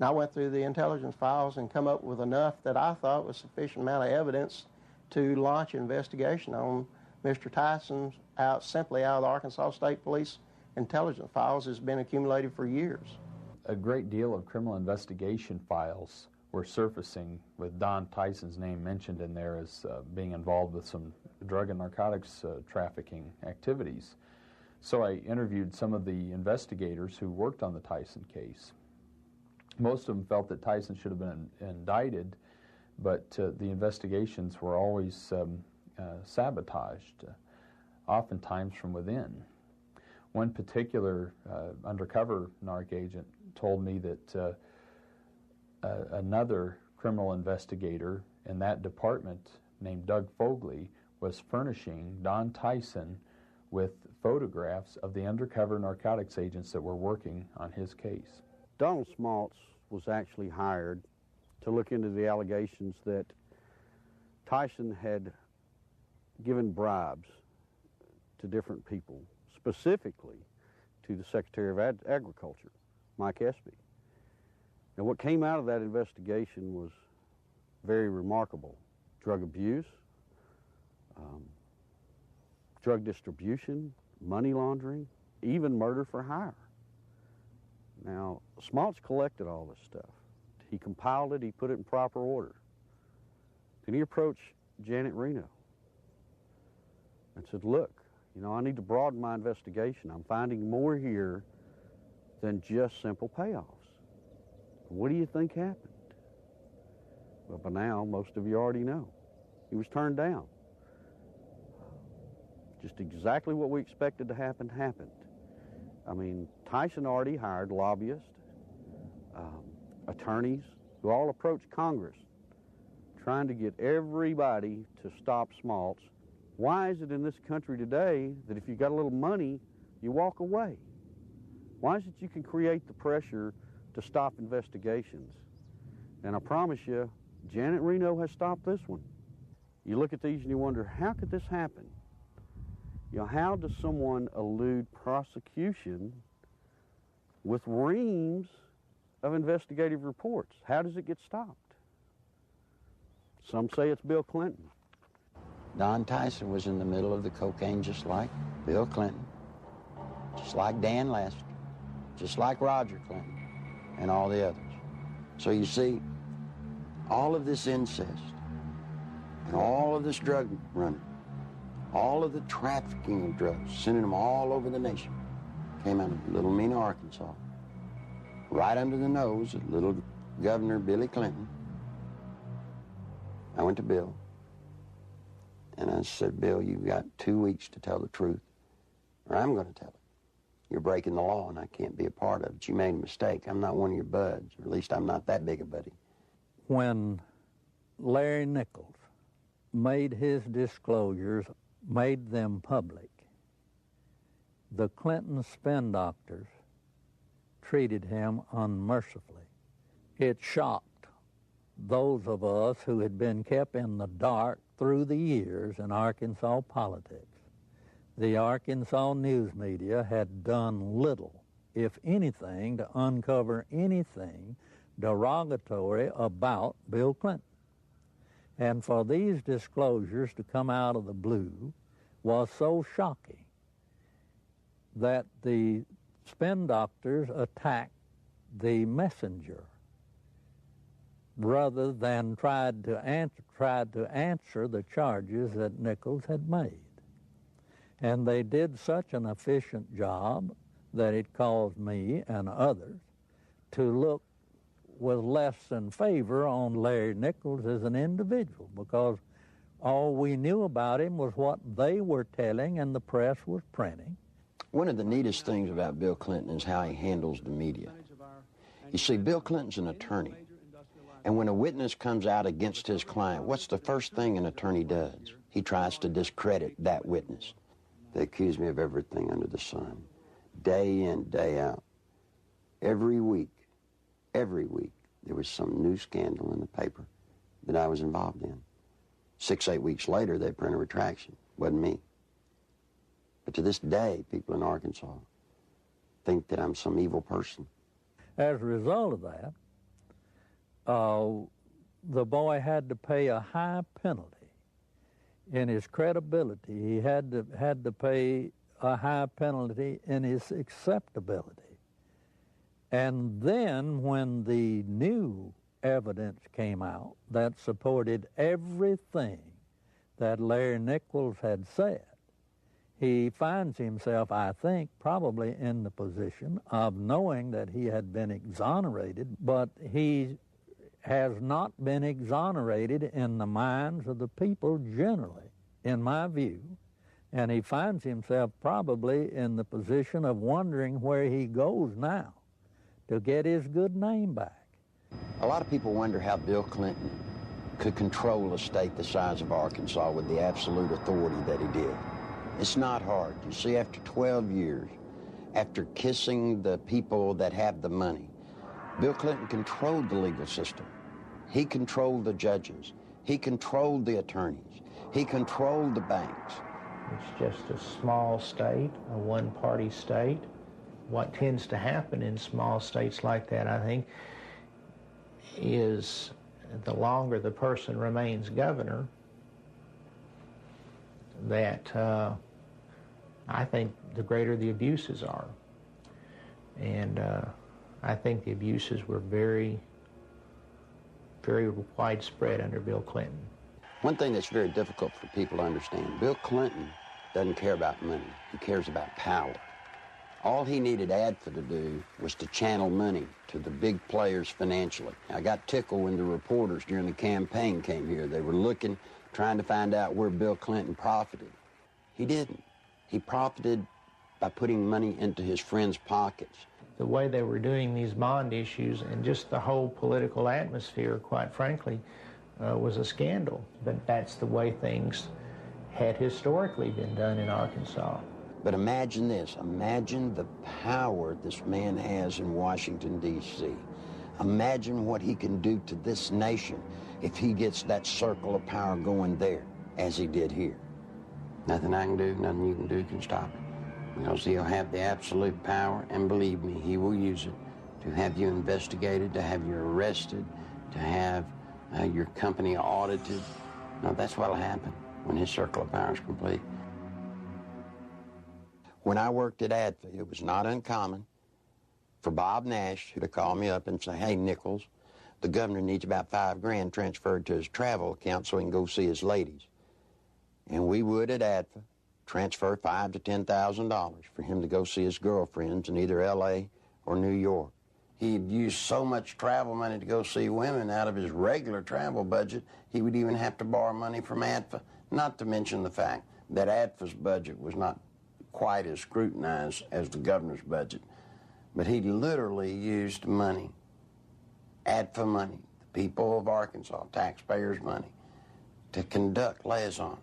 And I went through the intelligence files and come up with enough that I thought was sufficient amount of evidence to launch an investigation on Mr. Tyson simply out of the Arkansas State Police intelligence files has been accumulated for years. A great deal of criminal investigation files were surfacing with Don Tyson's name mentioned in there as being involved with some drug and narcotics trafficking activities. So I interviewed some of the investigators who worked on the Tyson case. Most of them felt that Tyson should have been indicted, but the investigations were always sabotaged, oftentimes from within. One particular undercover NARC agent told me that another criminal investigator in that department named Doug Fogley was furnishing Don Tyson with photographs of the undercover narcotics agents that were working on his case. Donald Smaltz was actually hired to look into the allegations that Tyson had given bribes to different people, specifically to the Secretary of Agriculture, Mike Espy. Now, what came out of that investigation was very remarkable. Drug abuse, drug distribution, money laundering, even murder for hire. Now, Smaltz collected all this stuff. He compiled it, he put it in proper order. Then he approached Janet Reno and said, look, you know, I need to broaden my investigation. I'm finding more here than just simple payoffs. What do you think happened? Well, by now, most of you already know. He was turned down. Just exactly what we expected to happen happened. I mean, Tyson already hired lobbyists, attorneys, who all approached Congress trying to get everybody to stop Smaltz. Why is it in this country today that if you got a little money, you walk away? Why is it you can create the pressure to stop investigations? And I promise you, Janet Reno has stopped this one. You look at these and you wonder, how could this happen? You know, how does someone elude prosecution with reams of investigative reports? How does it get stopped? Some say it's Bill Clinton. Don Tyson was in the middle of the cocaine just like Bill Clinton, just like Dan Lester, just like Roger Clinton, and all the others. So you see, all of this incest and all of this drug running, all of the trafficking of drugs, sending them all over the nation, came out of Little Mena, Arkansas, right under the nose of little Governor Billy Clinton. I went to Bill, and I said, Bill, you've got 2 weeks to tell the truth, or I'm going to tell it. You're breaking the law, and I can't be a part of it. You made a mistake. I'm not one of your buds, or at least I'm not that big a buddy. When Larry Nichols made his disclosures, made them public, the Clinton spin doctors treated him unmercifully. It shocked those of us who had been kept in the dark through the years in Arkansas politics. The Arkansas news media had done little, if anything, to uncover anything derogatory about Bill Clinton. And for these disclosures to come out of the blue was so shocking that the spin doctors attacked the messenger rather than tried to answer the charges that Nichols had made. And they did such an efficient job that it caused me and others to look with less than favor on Larry Nichols as an individual, because all we knew about him was what they were telling and the press was printing. One of the neatest things about Bill Clinton is how he handles the media. You see, Bill Clinton's an attorney, and when a witness comes out against his client, what's the first thing an attorney does? He tries to discredit that witness. They accuse me of everything under the sun, day in, day out. Every week, there was some new scandal in the paper that I was involved in. 6, 8 weeks later, they print a retraction. Wasn't me. But to this day, people in Arkansas think that I'm some evil person. As a result of that, the boy had to pay a high penalty. In his credibility, he had to pay a high penalty in his acceptability. And then when the new evidence came out that supported everything that Larry Nichols had said, he finds himself, I think, probably in the position of knowing that he had been exonerated, but he has not been exonerated in the minds of the people generally, in my view. And he finds himself probably in the position of wondering where he goes now to get his good name back. A lot of people wonder how Bill Clinton could control a state the size of Arkansas with the absolute authority that he did. It's not hard. You see, after 12 years, after kissing the people that have the money, Bill Clinton controlled the legal system. He controlled the judges. He controlled the attorneys. He controlled the banks. It's just a small state, a one-party state. What tends to happen in small states like that, I think, is the longer the person remains governor, that I think the greater the abuses are. And I think the abuses were very, very widespread under Bill Clinton. One thing that's very difficult for people to understand, Bill Clinton doesn't care about money. He cares about power. All he needed ADFA to do was to channel money to the big players financially. I got tickled when the reporters during the campaign came here. They were looking, trying to find out where Bill Clinton profited. He didn't. He profited by putting money into his friends' pockets. The way they were doing these bond issues and just the whole political atmosphere, quite frankly, was a scandal. But that's the way things had historically been done in Arkansas. But imagine this. Imagine the power this man has in Washington, D.C. Imagine what he can do to this nation if he gets that circle of power going there, as he did here. Nothing I can do, nothing you can do can stop it. Because he'll have the absolute power, and believe me, he will use it to have you investigated, to have you arrested, to have your company audited. No, that's what'll happen when his circle of power is complete. When I worked at ADFA, it was not uncommon for Bob Nash to call me up and say, hey, Nichols, the governor needs about $5 grand transferred to his travel account so he can go see his ladies. And we would at ADFA transfer $5,000 to $10,000 for him to go see his girlfriends in either L.A. or New York. He'd use so much travel money to go see women out of his regular travel budget, he would even have to borrow money from ADFA, not to mention the fact that ADFA's budget was not quite as scrutinized as the governor's budget. But he literally used money, ADFA money, the people of Arkansas, taxpayers' money, to conduct liaisons.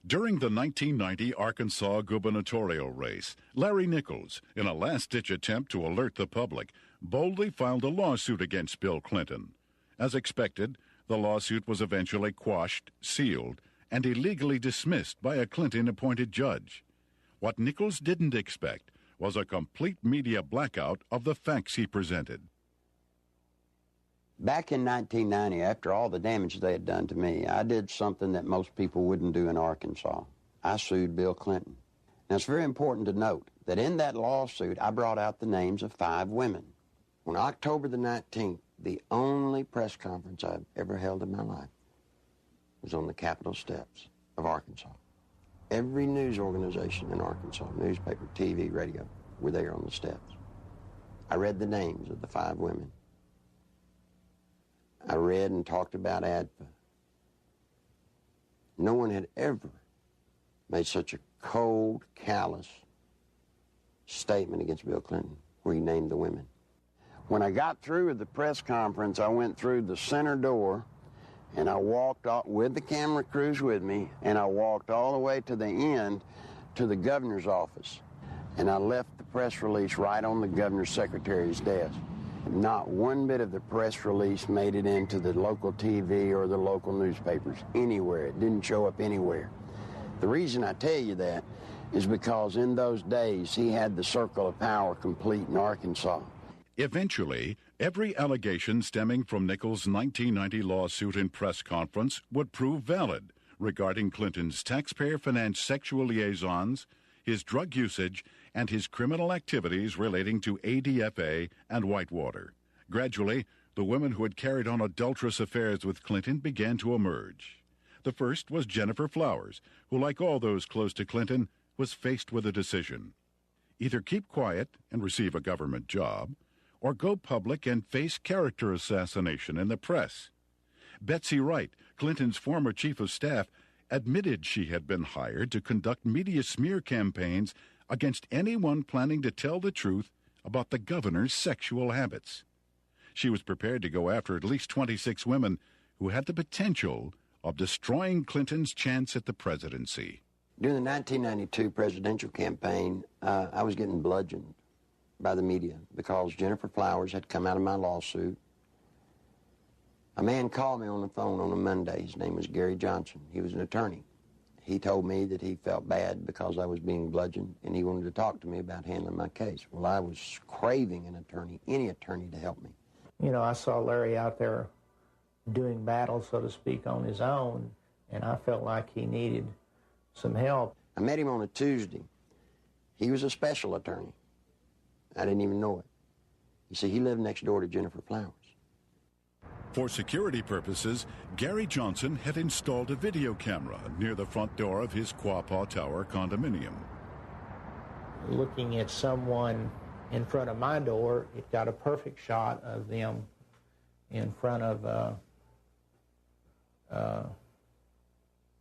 During the 1990 Arkansas gubernatorial race, Larry Nichols, in a last-ditch attempt to alert the public, boldly filed a lawsuit against Bill Clinton. As expected, the lawsuit was eventually quashed, sealed, and illegally dismissed by a Clinton-appointed judge. What Nichols didn't expect was a complete media blackout of the facts he presented. Back in 1990, after all the damage they had done to me, I did something that most people wouldn't do in Arkansas. I sued Bill Clinton. Now, it's very important to note that in that lawsuit, I brought out the names of 5 women. On October the 19th, the only press conference I've ever held in my life was on the Capitol steps of Arkansas. Every news organization in Arkansas, newspaper, TV, radio, were there on the steps. I read the names of the 5 women. I read and talked about ADFA. No one had ever made such a cold, callous statement against Bill Clinton where he named the women. When I got through with the press conference, I went through the center door and I walked out with the camera crews with me, and I walked all the way to the end to the governor's office. And I left the press release right on the governor's secretary's desk. Not one bit of the press release made it into the local TV or the local newspapers anywhere. It didn't show up anywhere. The reason I tell you that is because in those days he had the circle of power complete in Arkansas. Eventually, every allegation stemming from Nichols' 1990 lawsuit and press conference would prove valid regarding Clinton's taxpayer-financed sexual liaisons, his drug usage, and his criminal activities relating to ADFA and Whitewater. Gradually, the women who had carried on adulterous affairs with Clinton began to emerge. The first was Jennifer Flowers, who, like all those close to Clinton, was faced with a decision. Either keep quiet and receive a government job, or go public and face character assassination in the press. Betsy Wright, Clinton's former chief of staff, admitted she had been hired to conduct media smear campaigns against anyone planning to tell the truth about the governor's sexual habits. She was prepared to go after at least 26 women who had the potential of destroying Clinton's chance at the presidency. During the 1992 presidential campaign, I was getting bludgeoned by the media because Jennifer Flowers had come out of my lawsuit. A man called me on the phone on a Monday. His name was Gary Johnson. He was an attorney. He told me that he felt bad because I was being bludgeoned, and he wanted to talk to me about handling my case. Well, I was craving an attorney, any attorney, to help me. You know, I saw Larry out there doing battle, so to speak, on his own, and I felt like he needed some help. I met him on a Tuesday. He was a special attorney. I didn't even know it. You see, he lived next door to Jennifer Flowers. For security purposes, Gary Johnson had installed a video camera near the front door of his Quapaw Tower condominium. Looking at someone in front of my door, it got a perfect shot of them in front of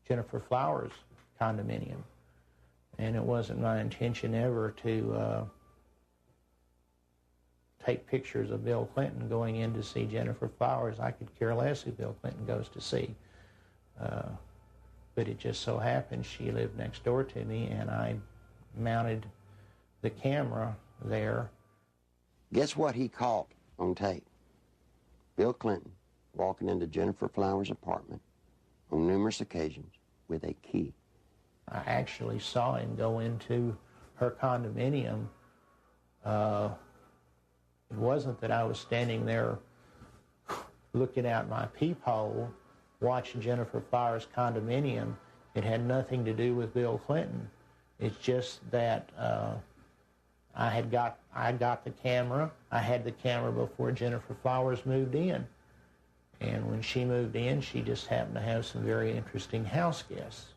Jennifer Flowers' condominium. And it wasn't my intention ever to take pictures of Bill Clinton going in to see Jennifer Flowers. I could care less who Bill Clinton goes to see. But it just so happened she lived next door to me, and I mounted the camera there. Guess what he caught on tape? Bill Clinton walking into Jennifer Flowers' apartment on numerous occasions with a key. I actually saw him go into her condominium. It wasn't that I was standing there looking out my peephole watching Jennifer Flowers' condominium. It had nothing to do with Bill Clinton. It's just that I got the camera. I had the camera before Jennifer Flowers moved in. And when she moved in, she just happened to have some very interesting house guests.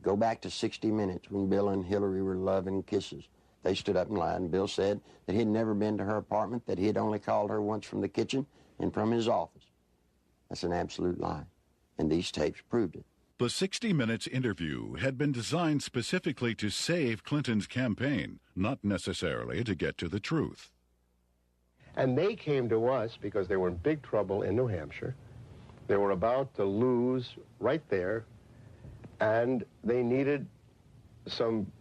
Go back to 60 Minutes when Bill and Hillary were loving kisses. They stood up and lied, and Bill said that he had never been to her apartment, that he had only called her once from the kitchen and from his office. That's an absolute lie, and these tapes proved it. The 60 Minutes interview had been designed specifically to save Clinton's campaign, not necessarily to get to the truth. And they came to us because they were in big trouble in New Hampshire. They were about to lose right there, and they needed some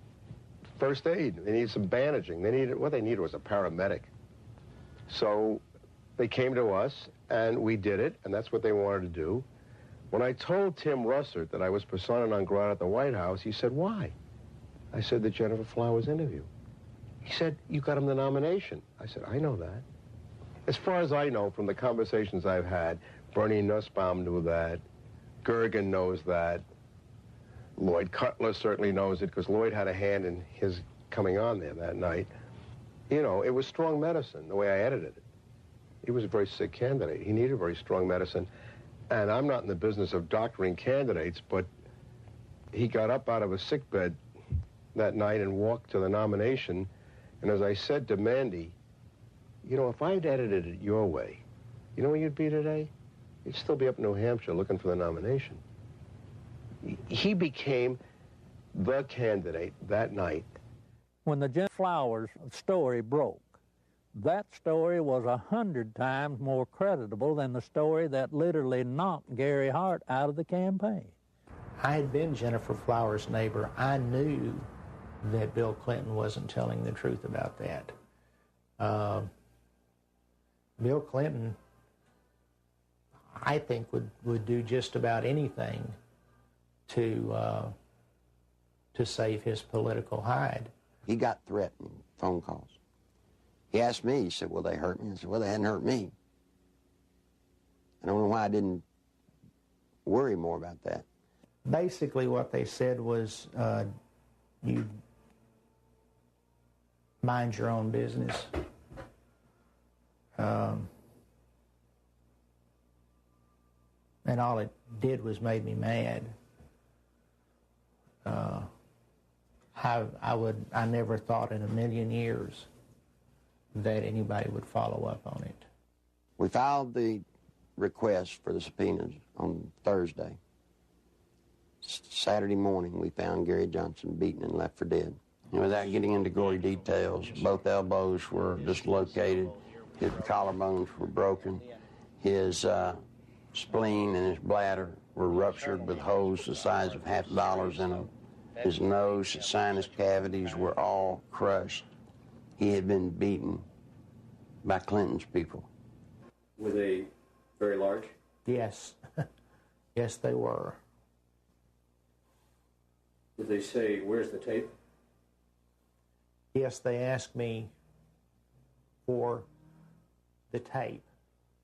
first aid. They needed some bandaging. What they needed was a paramedic. So they came to us, and we did it, and that's what they wanted to do. When I told Tim Russert that I was persona non grata at the White House, he said, "Why?" I said, "The Jennifer Flowers interview." He said, "You got him the nomination." I said, "I know that." As far as I know from the conversations I've had, Bernie Nussbaum knew that, Gergen knows that, Lloyd Cutler certainly knows it because Lloyd had a hand in his coming on there that night. You know, it was strong medicine, the way I edited it. He was a very sick candidate. He needed very strong medicine. And I'm not in the business of doctoring candidates, but he got up out of a sickbed that night and walked to the nomination. And as I said to Mandy, you know, if I'd edited it your way, you know where you'd be today? You'd still be up in New Hampshire looking for the nomination. He became the candidate that night. When the Jennifer Flowers story broke, that story was 100 times more creditable than the story that literally knocked Gary Hart out of the campaign. I had been Jennifer Flowers' neighbor. I knew that Bill Clinton wasn't telling the truth about that. Bill Clinton, I think, would do just about anything to save his political hide. He got threatening phone calls. He asked me, he said, "Will they hurt me?" I said, "Well, they hadn't hurt me." I don't know why I didn't worry more about that. Basically what they said was, you mind your own business. And all it did was made me mad. I never thought in a million years that anybody would follow up on it. We filed the request for the subpoenas on Thursday. Saturday morning, we found Gary Johnson beaten and left for dead. And without getting into gory details, both elbows were dislocated, his collarbones were broken, his spleen and his bladder were ruptured with holes the size of $50 in them. His nose, his sinus cavities were all crushed. He had been beaten by Clinton's people. Were they very large? Yes. Yes, they were. Did they say, where's the tape? Yes, they asked me for the tape.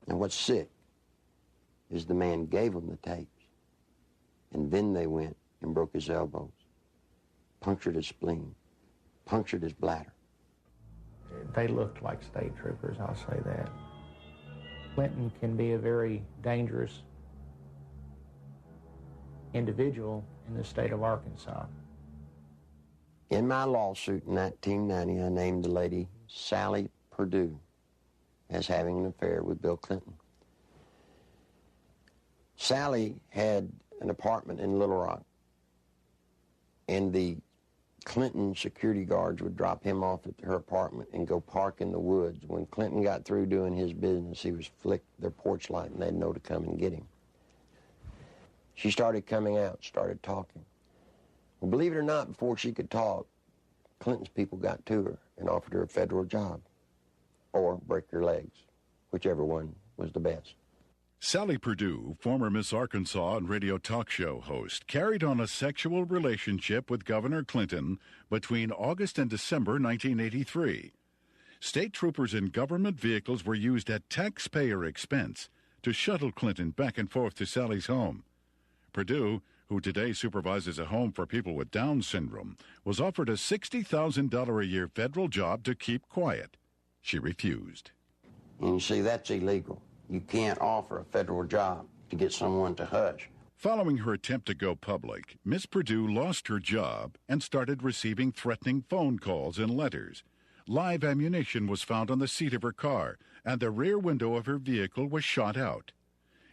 And what's sick is the man gave them the tapes, and then they went and broke his elbows, punctured his spleen, punctured his bladder. They looked like state troopers, I'll say that. Clinton can be a very dangerous individual in the state of Arkansas. In my lawsuit in 1990, I named the lady Sally Perdue as having an affair with Bill Clinton. Sally had an apartment in Little Rock, and the Clinton security guards would drop him off at her apartment and go park in the woods. When Clinton got through doing his business, he was flick their porch light and they'd know to come and get him. She started coming out, started talking. Well, believe it or not, before she could talk, Clinton's people got to her and offered her a federal job or break her legs, whichever one was the best. Sally Perdue, former Miss Arkansas and radio talk show host, carried on a sexual relationship with Governor Clinton between August and December 1983. State troopers in government vehicles were used at taxpayer expense to shuttle Clinton back and forth to Sally's home. Perdue, who today supervises a home for people with Down syndrome, was offered a $60,000 a year federal job to keep quiet. She refused. And you see, that's illegal. You can't offer a federal job to get someone to hush. Following her attempt to go public, Miss Perdue lost her job and started receiving threatening phone calls and letters. Live ammunition was found on the seat of her car, and the rear window of her vehicle was shot out.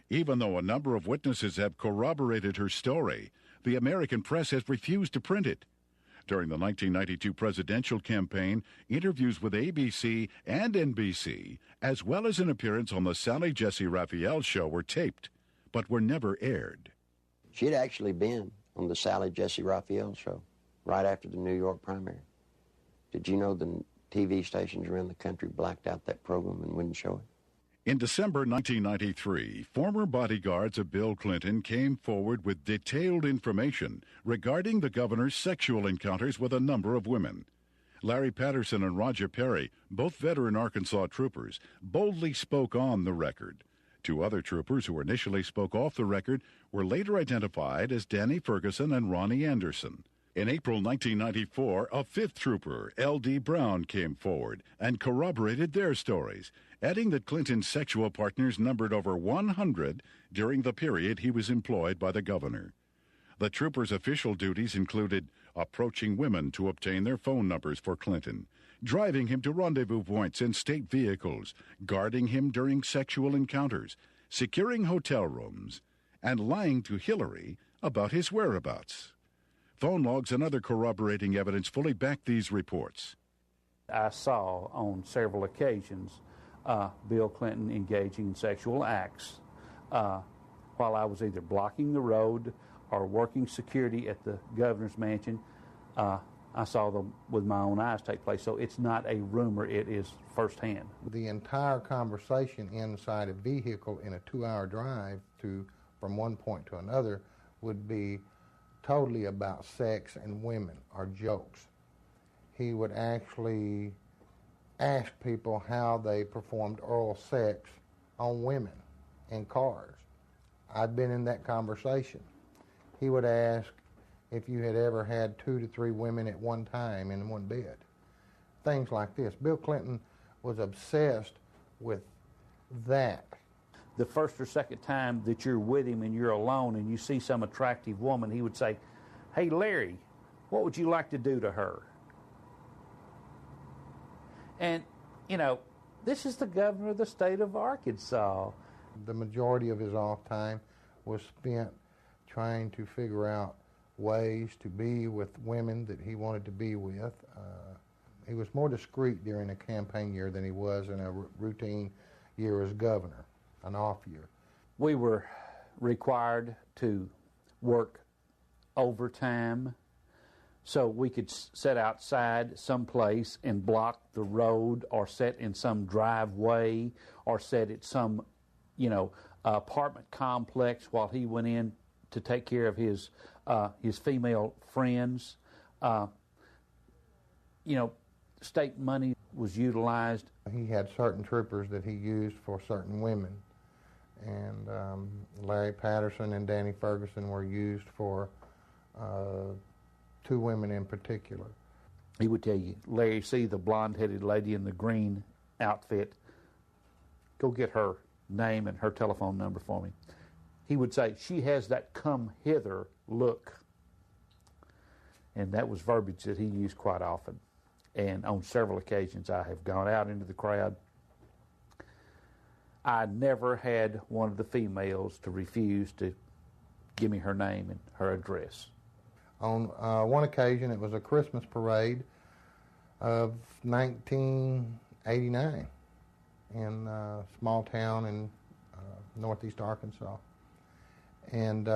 Even though a number of witnesses have corroborated her story, the American press has refused to print it. During the 1992 presidential campaign, interviews with ABC and NBC, as well as an appearance on the Sally Jesse Raphael show, were taped, but were never aired. She had actually been on the Sally Jesse Raphael show right after the New York primary. Did you know the TV stations around the country blacked out that program and wouldn't show it? In December 1993, former bodyguards of Bill Clinton came forward with detailed information regarding the governor's sexual encounters with a number of women. Larry Patterson and Roger Perry, both veteran Arkansas troopers, boldly spoke on the record. Two other troopers who initially spoke off the record were later identified as Danny Ferguson and Ronnie Anderson. In April 1994, a fifth trooper, L.D. Brown, came forward and corroborated their stories, adding that Clinton's sexual partners numbered over 100 during the period he was employed by the governor. The trooper's official duties included approaching women to obtain their phone numbers for Clinton, driving him to rendezvous points in state vehicles, guarding him during sexual encounters, securing hotel rooms, and lying to Hillary about his whereabouts. Phone logs and other corroborating evidence fully back these reports. I saw on several occasions Bill Clinton engaging in sexual acts while I was either blocking the road or working security at the governor's mansion. I saw them with my own eyes take place. So it's not a rumor, it is firsthand. The entire conversation inside a vehicle in a 2-hour drive from one point to another would be totally about sex and women or jokes. He would actually ask people how they performed oral sex on women in cars. I've been in that conversation. He would ask if you had ever had 2 to 3 women at one time in one bed. Things like this. Bill Clinton was obsessed with that. The first or second time that you're with him and you're alone and you see some attractive woman, he would say, "Hey, Larry, What would you like to do to her? And, you know, this is the governor of the state of Arkansas. The majority of his off time was spent trying to figure out ways to be with women that he wanted to be with. He was more discreet during a campaign year than he was in a routine year as governor, an off year. We were required to work overtime so we could sit outside someplace and block the road, or sit in some driveway, or sit at some, you know, apartment complex while he went in to take care of his female friends. You know, state money was utilized. He had certain troopers that he used for certain women, and Larry Patterson and Danny Ferguson were used for two women in particular. He would tell you, Larry, see the blonde-headed lady in the green outfit, go get her name and her telephone number for me. He would say, she has that come hither look. And that was verbiage that he used quite often. And on several occasions I have gone out into the crowd. I never had one of the females to refuse to give me her name and her address. On one occasion, it was a Christmas parade of 1989 in a small town in northeast Arkansas. And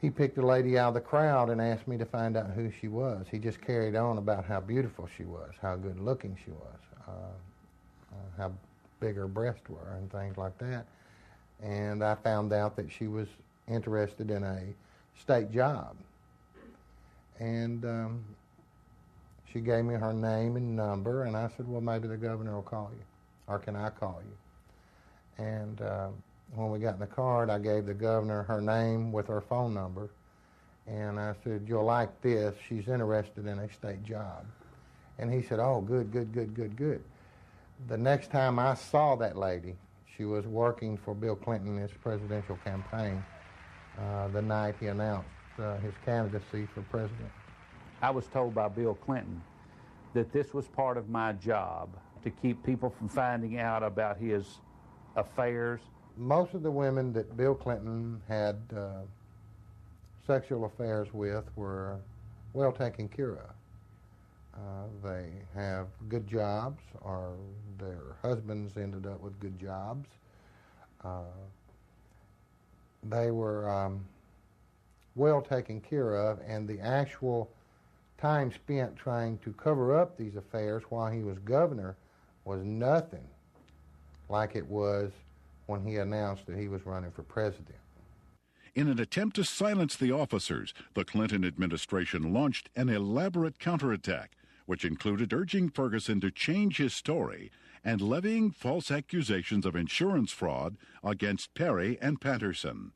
he picked a lady out of the crowd and asked me to find out who she was. He just carried on about how beautiful she was, how good looking she was, how big her breasts were and things like that. And I found out that she was interested in a state job. And she gave me her name and number, and I said, well, maybe the governor will call you, or can I call you? And when we got in the car, I gave the governor her name with her phone number, and I said, you'll like this, she's interested in a state job. And he said, oh, good, good, good, good, good. The next time I saw that lady, she was working for Bill Clinton in his presidential campaign the night he announced his candidacy for president. I was told by Bill Clinton that this was part of my job, to keep people from finding out about his affairs. Most of the women that Bill Clinton had sexual affairs with were well taken care of. They have good jobs, or their husbands ended up with good jobs. They were well taken care of, and the actual time spent trying to cover up these affairs while he was governor was nothing like it was when he announced that he was running for president. In an attempt to silence the officers, the Clinton administration launched an elaborate counterattack, which included urging Ferguson to change his story and levying false accusations of insurance fraud against Perry and Patterson.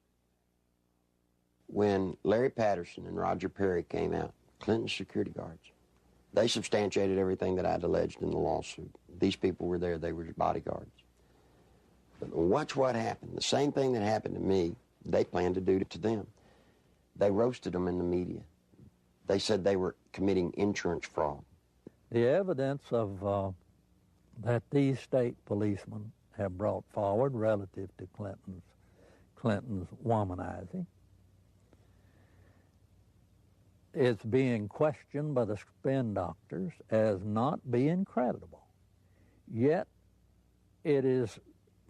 When Larry Patterson and Roger Perry came out, Clinton's security guards, they substantiated everything that I'd alleged in the lawsuit. These people were there, they were his bodyguards. But watch what happened. The same thing that happened to me, they planned to do to them. They roasted them in the media. They said they were committing insurance fraud. The evidence of that these state policemen have brought forward relative to Clinton's womanizing is being questioned by the spin doctors as not being credible. Yet it is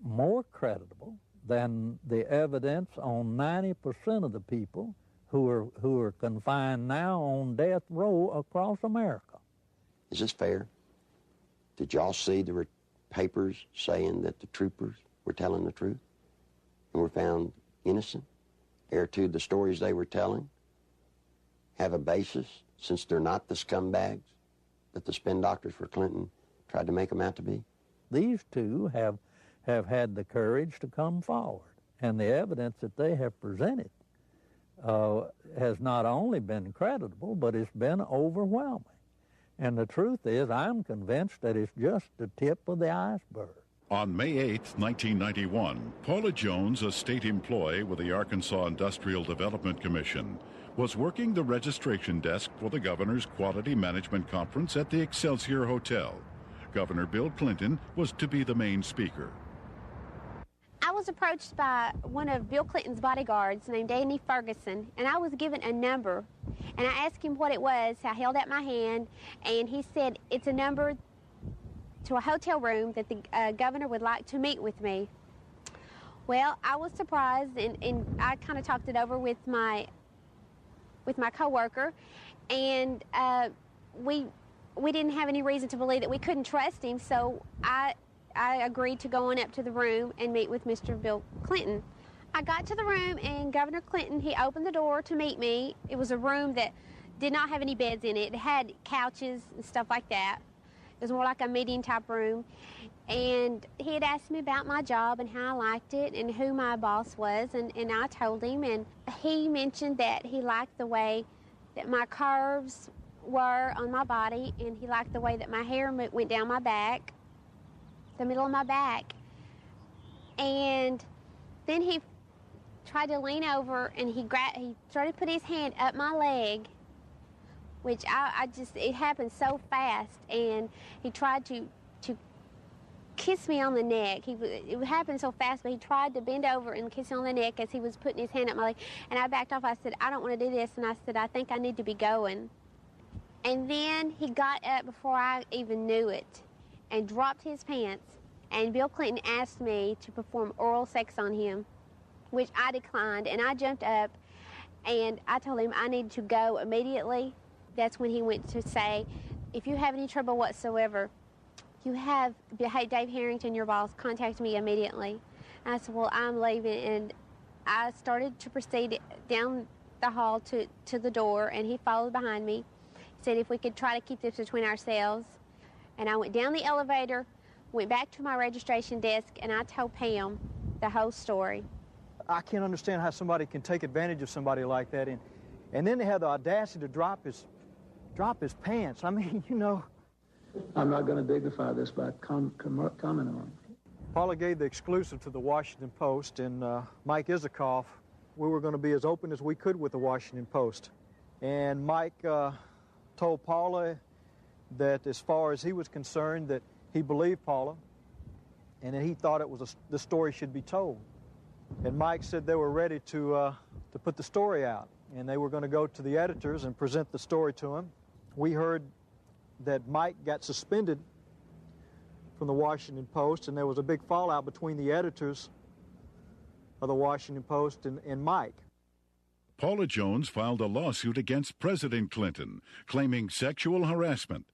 more credible than the evidence on 90% of the people who are confined now on death row across America. Is this fair? Did y'all see there were papers saying that the troopers were telling the truth and were found innocent? Heir to the stories they were telling have a basis, since they're not the scumbags that the spin doctors for Clinton tried to make them out to be? These two have had the courage to come forward, and the evidence that they have presented has not only been credible, but it's been overwhelming. And the truth is, I'm convinced that it's just the tip of the iceberg. On May 8, 1991, Paula Jones, a state employee with the Arkansas Industrial Development Commission, was working the registration desk for the governor's Quality Management Conference at the Excelsior Hotel. Governor Bill Clinton was to be the main speaker. I was approached by one of Bill Clinton's bodyguards named Andy Ferguson, and I was given a number. And I asked him what it was. I held out my hand, and he said, it's a number to a hotel room that the governor would like to meet with me. Well, I was surprised, and I kind of talked it over with my coworker, and we didn't have any reason to believe that we couldn't trust him, so I agreed to go on up to the room and meet with Mr. Bill Clinton. I got to the room, and Governor Clinton, he opened the door to meet me. It was a room that did not have any beds in it. It had couches and stuff like that. It was more like a meeting type room. And he had asked me about my job and how I liked it and who my boss was, and I told him, and he mentioned that he liked the way that my curves were on my body, and he liked the way that my hair went down my back, the middle of my back. And then he tried to lean over, and he started to put his hand up my leg, which it happened so fast, and he tried to kiss me on the neck. It happened so fast, but he tried to bend over and kiss me on the neck as he was putting his hand up my leg, and I backed off. I said, I don't want to do this, and I said, I think I need to be going. And then he got up before I even knew it and dropped his pants, and Bill Clinton asked me to perform oral sex on him, which I declined, and I jumped up, and I told him I needed to go immediately. That's when he went to say, if you have any trouble whatsoever, you have Dave Harrington, your boss, contact me immediately. And I said, well, I'm leaving, and I started to proceed down the hall to the door, and he followed behind me. He said if we could try to keep this between ourselves. And I went down the elevator, went back to my registration desk, and I told Pam the whole story. I can't understand how somebody can take advantage of somebody like that, and then they have the audacity to drop his pants. I mean, you know. I'm not going to dignify this by commenting on it. Paula gave the exclusive to the Washington Post, and Mike Isikoff, we were going to be as open as we could with the Washington Post. And Mike told Paula that as far as he was concerned, that he believed Paula, and that he thought the story should be told. And Mike said they were ready to put the story out, and they were going to go to the editors and present the story to him. We heard that Mike got suspended from the Washington Post, and there was a big fallout between the editors of the Washington Post and Mike. Paula Jones filed a lawsuit against President Clinton, claiming sexual harassment.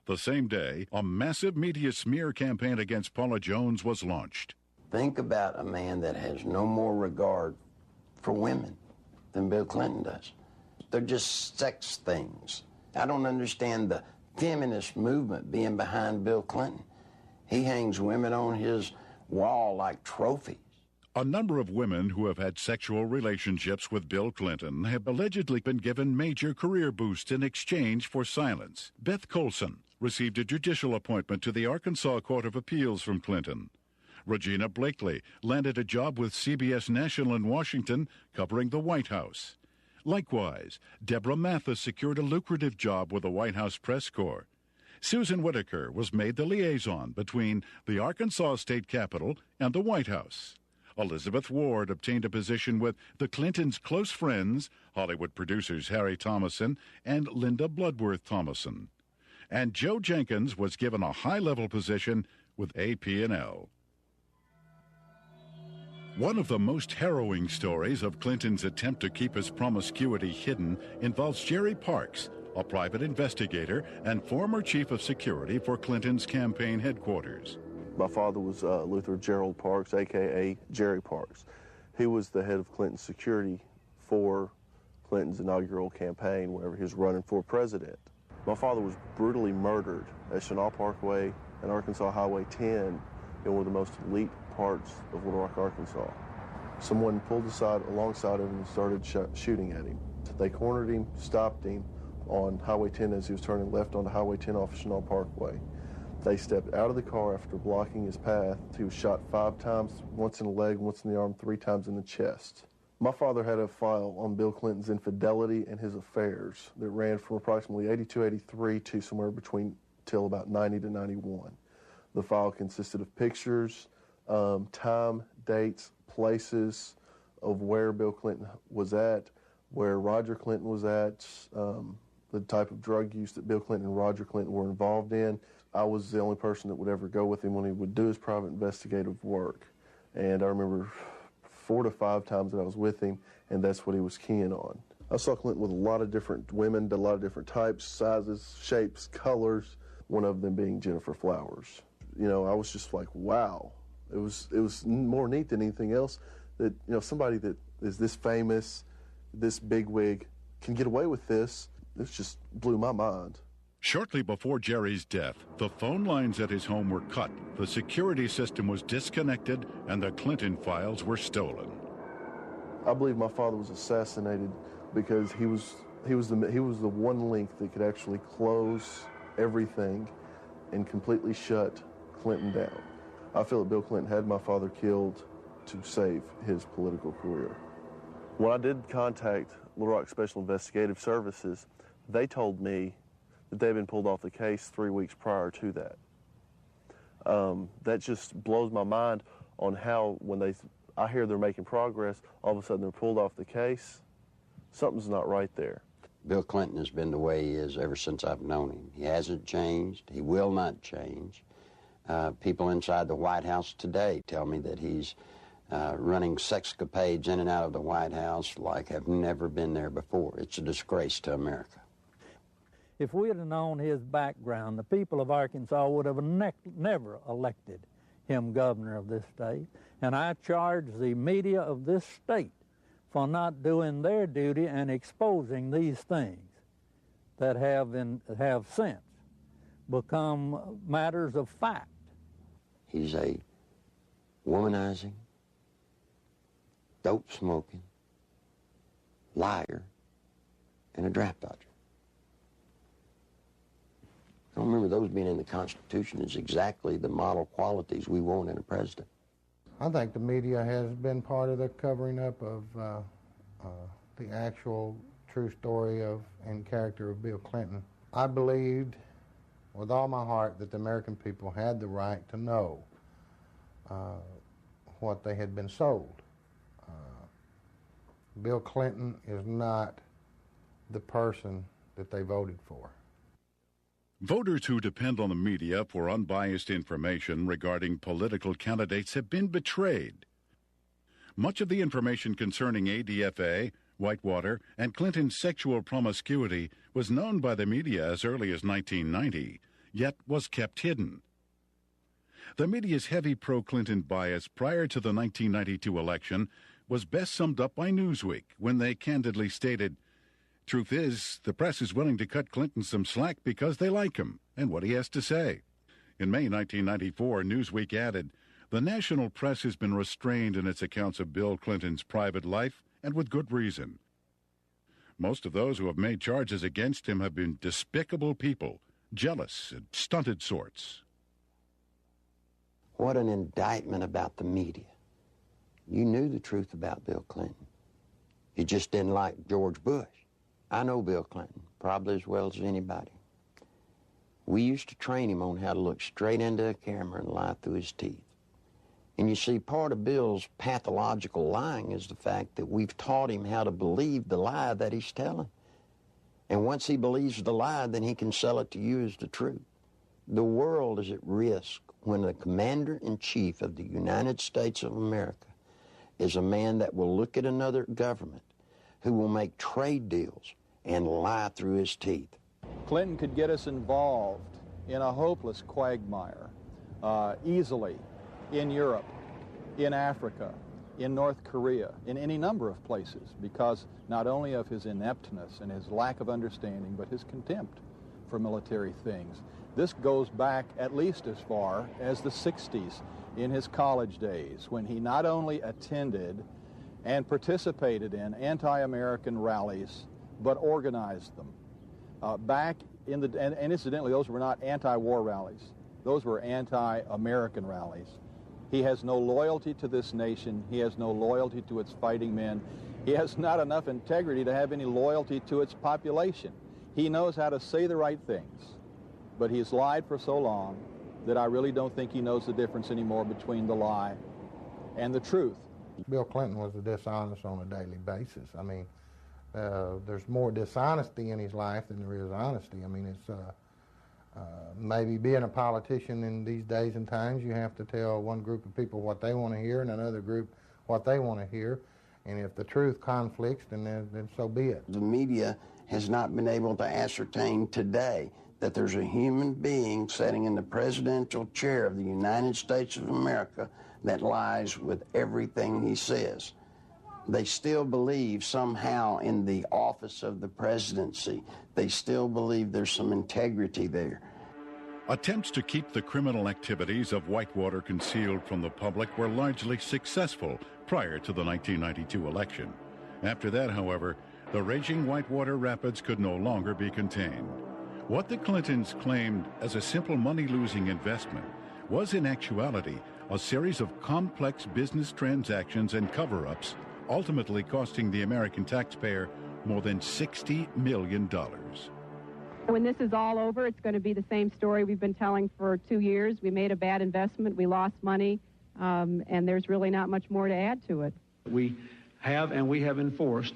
The same day, a massive media smear campaign against Paula Jones was launched. Think about a man that has no more regard for women than Bill Clinton does. They're just sex things. I don't understand the feminist movement being behind Bill Clinton. He hangs women on his wall like trophies. A number of women who have had sexual relationships with Bill Clinton have allegedly been given major career boosts in exchange for silence. Beth Colson received a judicial appointment to the Arkansas Court of Appeals from Clinton. Regina Blakely landed a job with CBS National in Washington covering the White House. Likewise, Deborah Mathis secured a lucrative job with the White House Press Corps. Susan Whitaker was made the liaison between the Arkansas State Capitol and the White House. Elizabeth Ward obtained a position with the Clintons' close friends, Hollywood producers Harry Thomason and Linda Bloodworth Thomason. And Joe Jenkins was given a high-level position with AP&L. One of the most harrowing stories of Clinton's attempt to keep his promiscuity hidden involves Jerry Parks, a private investigator and former chief of security for Clinton's campaign headquarters. My father was Luther Gerald Parks, a.k.a. Jerry Parks. He was the head of Clinton's security for Clinton's inaugural campaign whenever he was running for president. My father was brutally murdered at Chenal Parkway and Arkansas Highway 10 in one of the most elite parts of Little Rock, Arkansas. Someone pulled aside alongside of him and started shooting at him. They cornered him, stopped him on Highway 10 as he was turning left onto Highway 10 off Chenal Parkway. They stepped out of the car after blocking his path. He was shot 5 times, once in the leg, once in the arm, 3 times in the chest. My father had a file on Bill Clinton's infidelity and his affairs that ran from approximately 82, 83 to somewhere between till about 90 to 91. The file consisted of pictures, time, dates, places of where Bill Clinton was at, where Roger Clinton was at, the type of drug use that Bill Clinton and Roger Clinton were involved in. I was the only person that would ever go with him when he would do his private investigative work. And I remember 4 to 5 times that I was with him, and that's what he was keying on. I saw Clinton with a lot of different women, a lot of different types, sizes, shapes, colors, one of them being Jennifer Flowers. You know, I was just like, wow. It was more neat than anything else that, you know, somebody that is this famous, this bigwig, can get away with this. This just blew my mind. Shortly before Jerry's death, the phone lines at his home were cut, the security system was disconnected, and the Clinton files were stolen. I believe my father was assassinated because he was the one link that could actually close everything and completely shut Clinton down. I feel that Bill Clinton had my father killed to save his political career. When I did contact Little Rock Special Investigative Services, they told me that they had been pulled off the case 3 weeks prior to that. That just blows my mind on how when I hear they're making progress, all of a sudden they're pulled off the case. Something's not right there. Bill Clinton has been the way he is ever since I've known him. He hasn't changed. He will not change. People inside the White House today tell me that he's running sexcapades in and out of the White House like have never been there before. It's a disgrace to America. If we had known his background, the people of Arkansas would have never elected him governor of this state. And I charge the media of this state for not doing their duty and exposing these things that have since become matters of fact. He's a womanizing, dope-smoking, liar, and a draft dodger. I don't remember those being in the Constitution as exactly the model qualities we want in a president. I think the media has been part of the covering up of the actual true story of and character of Bill Clinton. I believed with all my heart that the American people had the right to know what they had been sold. Bill Clinton is not the person that they voted for. Voters who depend on the media for unbiased information regarding political candidates have been betrayed. Much of the information concerning ADFA, Whitewater, and Clinton's sexual promiscuity was known by the media as early as 1990, yet was kept hidden. The media's heavy pro-Clinton bias prior to the 1992 election was best summed up by Newsweek when they candidly stated, "Truth is, the press is willing to cut Clinton some slack because they like him and what he has to say." In May 1994, Newsweek added, "The national press has been restrained in its accounts of Bill Clinton's private life, and with good reason. Most of those who have made charges against him have been despicable people, jealous and stunted sorts." What an indictment about the media. You knew the truth about Bill Clinton. You just didn't like George Bush. I know Bill Clinton, probably as well as anybody. We used to train him on how to look straight into a camera and lie through his teeth. And you see, part of Bill's pathological lying is the fact that we've taught him how to believe the lie that he's telling. And once he believes the lie, then he can sell it to you as the truth. The world is at risk when the commander-in-chief of the United States of America is a man that will look at another government who will make trade deals and lie through his teeth. Clinton could get us involved in a hopeless quagmire easily in Europe, in Africa, in North Korea, in any number of places, because not only of his ineptness and his lack of understanding, but his contempt for military things. This goes back at least as far as the 60s in his college days, when he not only attended and participated in anti-American rallies, but organized them. And incidentally, those were not anti-war rallies. Those were anti-American rallies. He has no loyalty to this nation. He has no loyalty to its fighting men. He has not enough integrity to have any loyalty to its population. He knows how to say the right things, but he's lied for so long that I really don't think he knows the difference anymore between the lie and the truth. Bill Clinton was dishonest on a daily basis. I mean, there's more dishonesty in his life than there is honesty. I mean, it's maybe being a politician in these days and times, you have to tell one group of people what they want to hear and another group what they want to hear. And if the truth conflicts, then so be it. The media has not been able to ascertain today that there's a human being sitting in the presidential chair of the United States of America that lies with everything he says. They still believe somehow in the office of the presidency. They still believe there's some integrity there. Attempts to keep the criminal activities of Whitewater concealed from the public were largely successful prior to the 1992 election. After that, however, the raging Whitewater Rapids could no longer be contained. What the Clintons claimed as a simple money-losing investment was in actuality a series of complex business transactions and cover-ups, ultimately costing the American taxpayer more than $60 million. When this is all over, it's going to be the same story we've been telling for 2 years. We made a bad investment, we lost money, and there's really not much more to add to it. We have enforced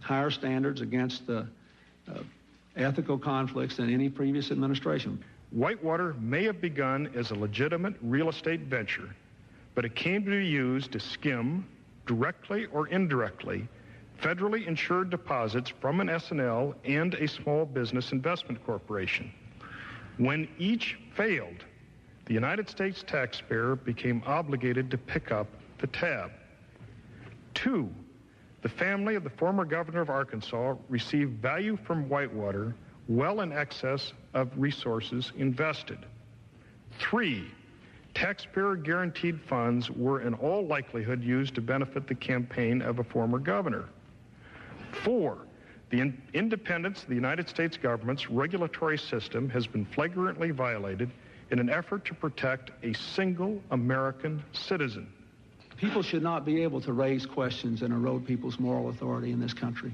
higher standards against ethical conflicts than any previous administration. Whitewater may have begun as a legitimate real estate venture, but it came to be used to skim, directly or indirectly, federally insured deposits from an S&L and a small business investment corporation. When each failed, the United States taxpayer became obligated to pick up the tab. 2, the family of the former governor of Arkansas received value from Whitewater well in excess of resources invested. 3, taxpayer-guaranteed funds were in all likelihood used to benefit the campaign of a former governor. 4, the independence of the United States government's regulatory system has been flagrantly violated in an effort to protect a single American citizen. People should not be able to raise questions and erode people's moral authority in this country.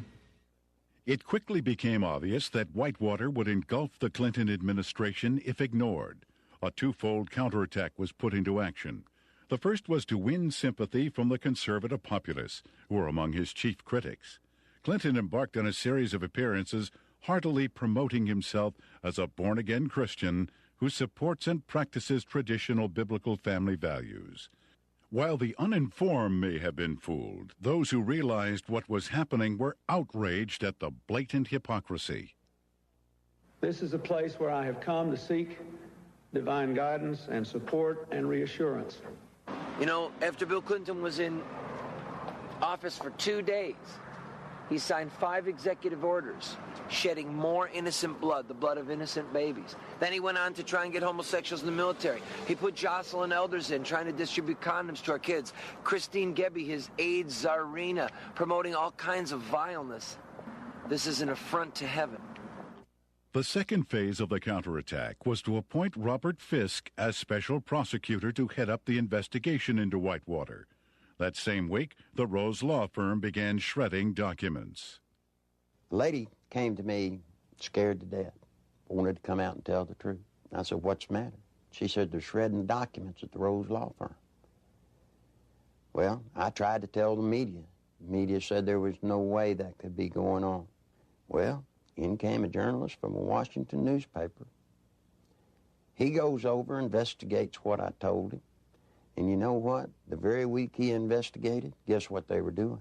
It quickly became obvious that Whitewater would engulf the Clinton administration if ignored. A twofold counterattack was put into action. The first was to win sympathy from the conservative populace, who were among his chief critics. Clinton embarked on a series of appearances heartily promoting himself as a born-again Christian who supports and practices traditional biblical family values. While the uninformed may have been fooled, those who realized what was happening were outraged at the blatant hypocrisy. This is a place where I have come to seek divine guidance and support and reassurance. You know, after Bill Clinton was in office for 2 days, he signed 5 executive orders, shedding more innocent blood, the blood of innocent babies. Then he went on to try and get homosexuals in the military. He put Jocelyn Elders in, trying to distribute condoms to our kids. Christine Gebbe, his AIDS czarina, promoting all kinds of vileness. This is an affront to heaven. The second phase of the counterattack was to appoint Robert Fisk as special prosecutor to head up the investigation into Whitewater. That same week, the Rose Law Firm began shredding documents. The lady came to me scared to death, wanted to come out and tell the truth. I said, "What's the matter?" She said, "They're shredding documents at the Rose Law Firm." Well, I tried to tell the media. The media said there was no way that could be going on. Well, in came a journalist from a Washington newspaper. He goes over, investigates what I told him. And you know what? The very week he investigated, guess what they were doing?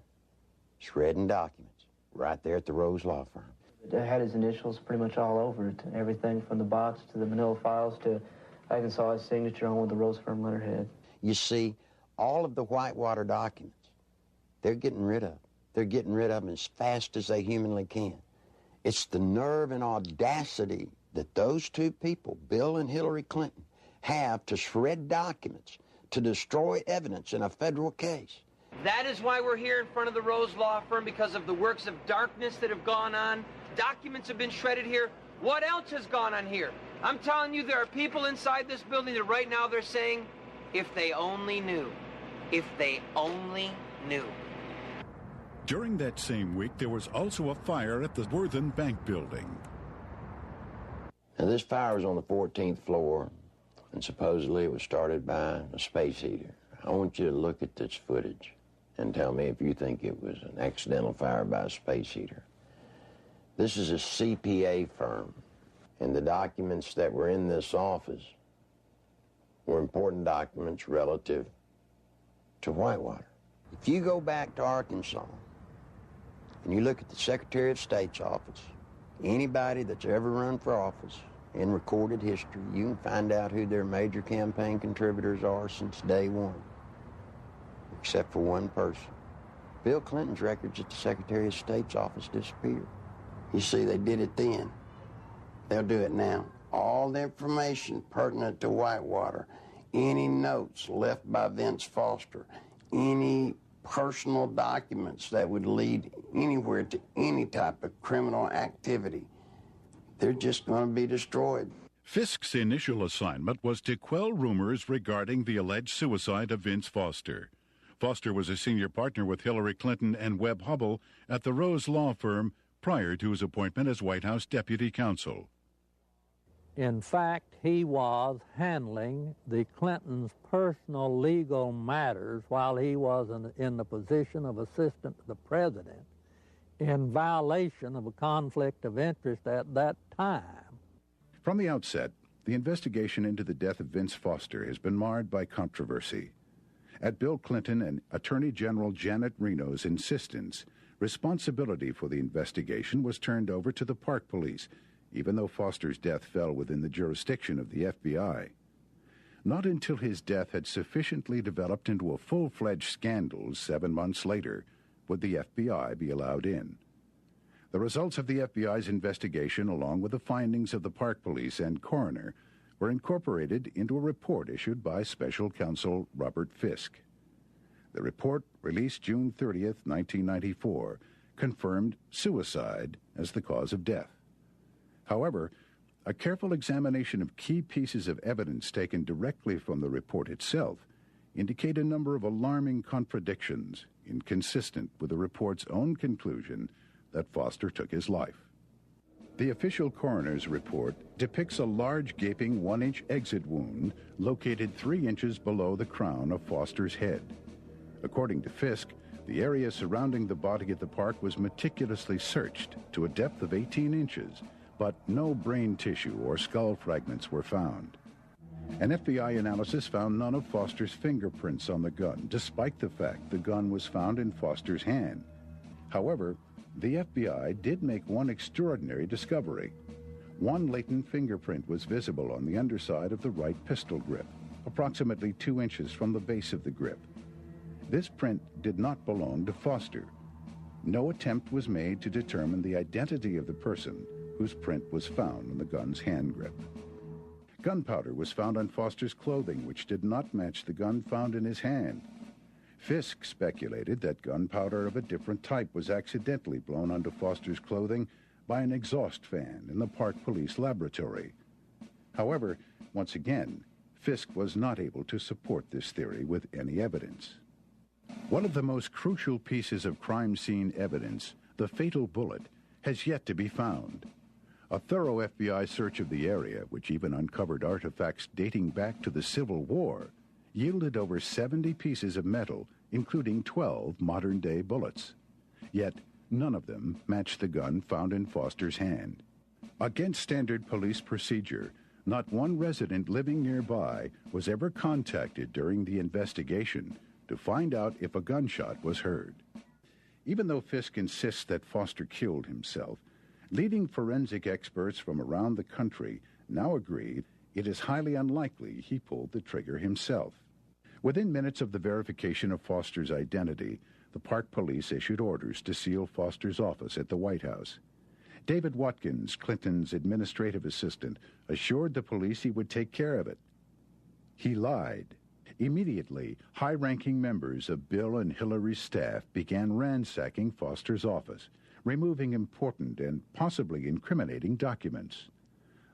Shredding documents right there at the Rose Law Firm. It had his initials pretty much all over it. Everything from the box to the manila files to I even saw his signature on with the Rose Firm letterhead. You see, all of the Whitewater documents, they're getting rid of. They're getting rid of them as fast as they humanly can. It's the nerve and audacity that those two people, Bill and Hillary Clinton, have to shred documents, to destroy evidence in a federal case. That is why we're here in front of the Rose Law Firm, because of the works of darkness that have gone on. Documents have been shredded here. What else has gone on here? I'm telling you, there are people inside this building that right now they're saying, if they only knew. If they only knew. During that same week, there was also a fire at the Worthen Bank building. Now, this fire was on the 14th floor, and supposedly it was started by a space heater. I want you to look at this footage and tell me if you think it was an accidental fire by a space heater. This is a CPA firm, and the documents that were in this office were important documents relative to Whitewater. If you go back to Arkansas and you look at the Secretary of State's office, anybody that's ever run for office in recorded history, you can find out who their major campaign contributors are since day one, except for one person. Bill Clinton's records at the Secretary of State's office disappeared. You see, they did it then. They'll do it now. All the information pertinent to Whitewater, any notes left by Vince Foster, any personal documents that would lead anywhere to any type of criminal activity, they're just going to be destroyed. Fisk's initial assignment was to quell rumors regarding the alleged suicide of Vince Foster. Foster was a senior partner with Hillary Clinton and Webb Hubbell at the Rose Law Firm prior to his appointment as White House Deputy Counsel. In fact, he was handling the Clintons' personal legal matters while he was in the position of assistant to the president, in violation of a conflict of interest at that time. From the outset, the investigation into the death of Vince Foster has been marred by controversy. At Bill Clinton and Attorney General Janet Reno's insistence, responsibility for the investigation was turned over to the Park Police, even though Foster's death fell within the jurisdiction of the FBI. Not until his death had sufficiently developed into a full-fledged scandal 7 months later would the FBI be allowed in. The results of the FBI's investigation, along with the findings of the Park Police and coroner, were incorporated into a report issued by Special Counsel Robert Fisk. The report, released June 30th, 1994, confirmed suicide as the cause of death. However, a careful examination of key pieces of evidence taken directly from the report itself indicate a number of alarming contradictions inconsistent with the report's own conclusion that Foster took his life. The official coroner's report depicts a large gaping 1-inch exit wound located 3 inches below the crown of Foster's head. According to Fisk, the area surrounding the body at the park was meticulously searched to a depth of 18 inches, but no brain tissue or skull fragments were found. An FBI analysis found none of Foster's fingerprints on the gun, despite the fact the gun was found in Foster's hand. However, the FBI did make one extraordinary discovery. One latent fingerprint was visible on the underside of the right pistol grip, approximately 2 inches from the base of the grip. This print did not belong to Foster. No attempt was made to determine the identity of the person whose print was found on the gun's hand grip. Gunpowder was found on Foster's clothing, which did not match the gun found in his hand. Fisk speculated that gunpowder of a different type was accidentally blown onto Foster's clothing by an exhaust fan in the Park Police laboratory. However, once again, Fisk was not able to support this theory with any evidence. One of the most crucial pieces of crime scene evidence, the fatal bullet, has yet to be found. A thorough FBI search of the area, which even uncovered artifacts dating back to the Civil War, yielded over 70 pieces of metal, including 12 modern-day bullets. Yet, none of them matched the gun found in Foster's hand. Against standard police procedure, not one resident living nearby was ever contacted during the investigation to find out if a gunshot was heard. Even though Fisk insists that Foster killed himself, leading forensic experts from around the country now agree it is highly unlikely he pulled the trigger himself. Within minutes of the verification of Foster's identity, the Park Police issued orders to seal Foster's office at the White House. David Watkins, Clinton's administrative assistant, assured the police he would take care of it. He lied. Immediately, high-ranking members of Bill and Hillary's staff began ransacking Foster's office, removing important and possibly incriminating documents.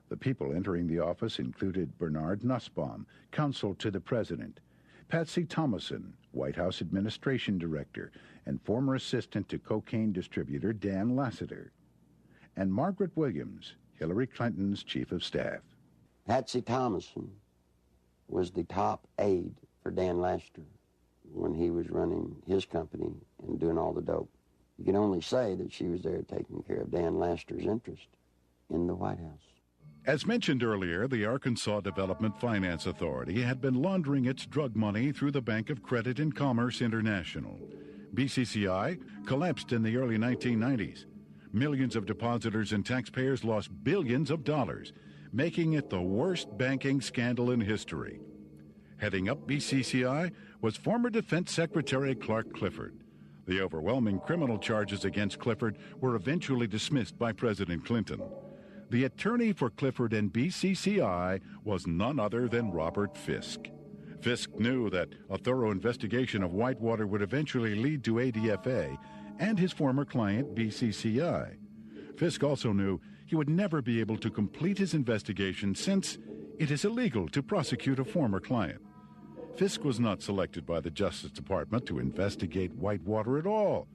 The people entering the office included Bernard Nussbaum, counsel to the president, Patsy Thomason, White House Administration Director, and former assistant to cocaine distributor Dan Lassiter, and Margaret Williams, Hillary Clinton's chief of staff. Patsy Thomason was the top aide for Dan Lassiter when he was running his company and doing all the dope. You can only say that she was there taking care of Dan Lassiter's interest in the White House. As mentioned earlier, the Arkansas Development Finance Authority had been laundering its drug money through the Bank of Credit and Commerce International. BCCI collapsed in the early 1990s. Millions of depositors and taxpayers lost billions of dollars, making it the worst banking scandal in history. Heading up BCCI was former Defense Secretary Clark Clifford. The overwhelming criminal charges against Clifford were eventually dismissed by President Clinton. The attorney for Clifford and BCCI was none other than Robert Fisk. Fisk knew that a thorough investigation of Whitewater would eventually lead to ADFA and his former client, BCCI. Fisk also knew he would never be able to complete his investigation since it is illegal to prosecute a former client. Fisk was not selected by the Justice Department to investigate Whitewater at all,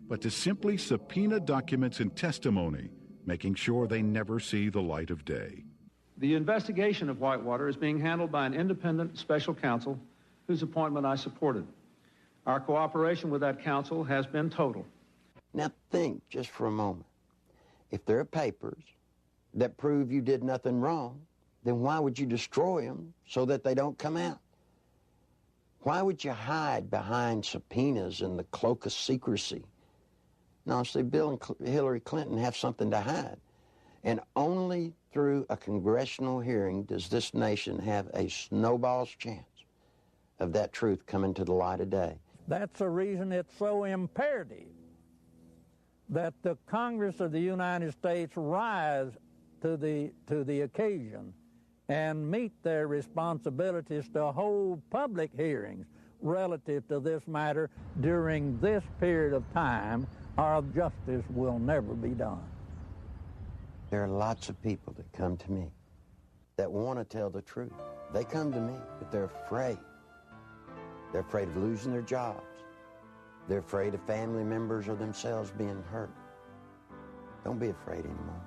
but to simply subpoena documents and testimony, making sure they never see the light of day. The investigation of Whitewater is being handled by an independent special counsel whose appointment I supported. Our cooperation with that counsel has been total. Now think just for a moment. If there are papers that prove you did nothing wrong, then why would you destroy them so that they don't come out? Why would you hide behind subpoenas in the cloak of secrecy? No, see, Bill and Hillary Clinton have something to hide. And only through a congressional hearing does this nation have a snowball's chance of that truth coming to the light of day. That's the reason it's so imperative that the Congress of the United States rise to the occasion and meet their responsibilities to hold public hearings relative to this matter during this period of time, or justice will never be done. There are lots of people that come to me that want to tell the truth. They come to me, but they're afraid. They're afraid of losing their jobs. They're afraid of family members or themselves being hurt. Don't be afraid anymore.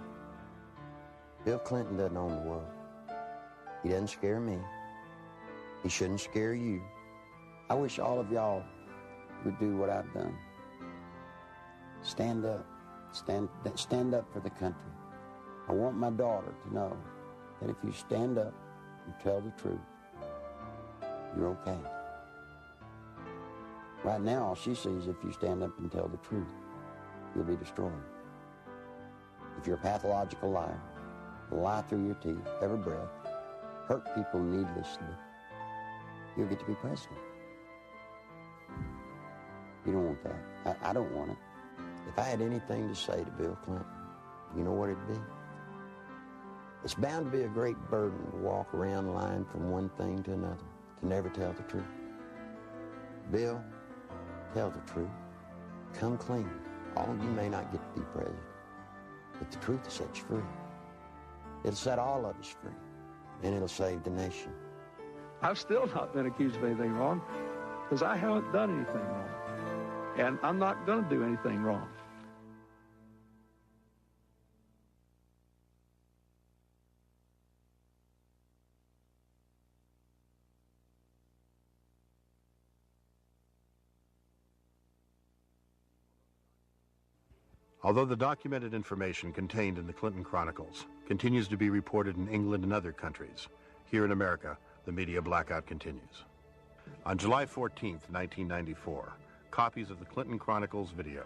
Bill Clinton doesn't own the world. He doesn't scare me. He shouldn't scare you. I wish all of y'all would do what I've done. Stand up. Stand up for the country. I want my daughter to know that if you stand up and tell the truth, you're okay. Right now, all she sees, if you stand up and tell the truth, you'll be destroyed. If you're a pathological liar, lie through your teeth, every breath, hurt people needlessly, you'll get to be president. You don't want that. I don't want it. If I had anything to say to Bill Clinton, you know what it'd be? It's bound to be a great burden to walk around lying from one thing to another, to never tell the truth. Bill, tell the truth. Come clean. All you may not get to be president, but the truth will set you free. It'll set all of us free, and it'll save the nation. I've still not been accused of anything wrong because I haven't done anything wrong. And I'm not going to do anything wrong. Although the documented information contained in the Clinton Chronicles continues to be reported in England and other countries, here in America, the media blackout continues. On July 14th, 1994, copies of the Clinton Chronicles video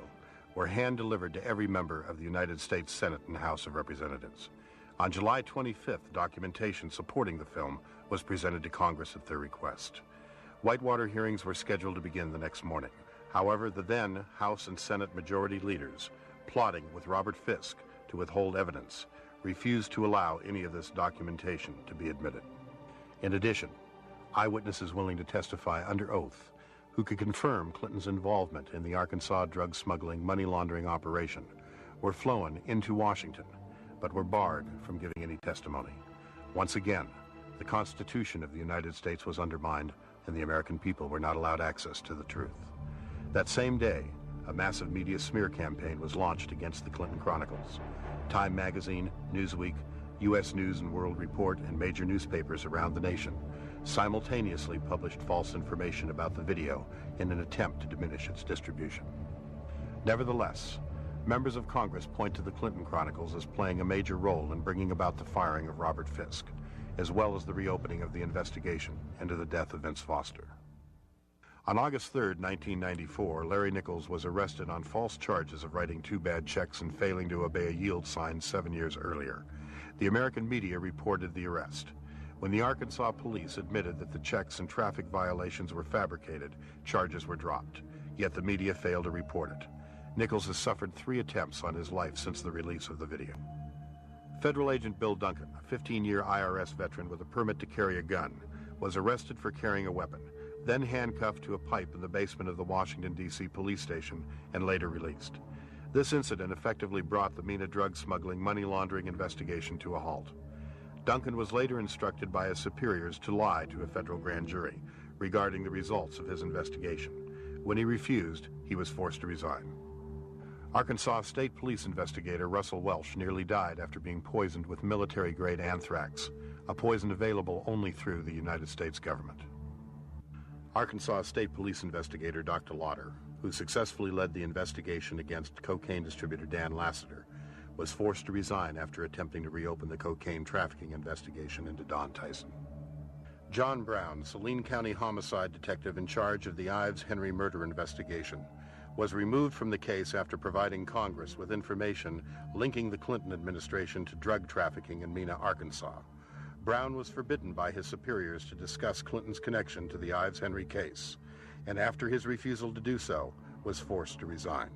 were hand-delivered to every member of the United States Senate and House of Representatives. On July 25th, documentation supporting the film was presented to Congress at their request. Whitewater hearings were scheduled to begin the next morning. However, the then House and Senate majority leaders, plotting with Robert Fisk to withhold evidence, refused to allow any of this documentation to be admitted. In addition, eyewitnesses willing to testify under oath who could confirm Clinton's involvement in the Arkansas drug smuggling money laundering operation were flown into Washington, but were barred from giving any testimony. Once again, the Constitution of the United States was undermined, and the American people were not allowed access to the truth. That same day, a massive media smear campaign was launched against the Clinton Chronicles. Time magazine, Newsweek, U.S. News and World Report, and major newspapers around the nation simultaneously published false information about the video in an attempt to diminish its distribution. Nevertheless, members of Congress point to the Clinton Chronicles as playing a major role in bringing about the firing of Robert Fisk, as well as the reopening of the investigation into the death of Vince Foster. On August 3, 1994, Larry Nichols was arrested on false charges of writing 2 bad checks and failing to obey a yield sign 7 years earlier. The American media reported the arrest. When the Arkansas police admitted that the checks and traffic violations were fabricated, charges were dropped. Yet the media failed to report it. Nichols has suffered 3 attempts on his life since the release of the video. Federal agent Bill Duncan, a 15-year IRS veteran with a permit to carry a gun, was arrested for carrying a weapon, then handcuffed to a pipe in the basement of the Washington, D.C. police station, and later released. This incident effectively brought the MENA drug smuggling money laundering investigation to a halt. Duncan was later instructed by his superiors to lie to a federal grand jury regarding the results of his investigation. When he refused, he was forced to resign. Arkansas State Police investigator Russell Welsh nearly died after being poisoned with military-grade anthrax, a poison available only through the United States government. Arkansas State Police investigator Dr. Lauder, who successfully led the investigation against cocaine distributor Dan Lassiter, was forced to resign after attempting to reopen the cocaine trafficking investigation into Don Tyson. John Brown, Saline County homicide detective in charge of the Ives Henry murder investigation, was removed from the case after providing Congress with information linking the Clinton administration to drug trafficking in Mena, Arkansas. Brown was forbidden by his superiors to discuss Clinton's connection to the Ives Henry case, and after his refusal to do so, was forced to resign.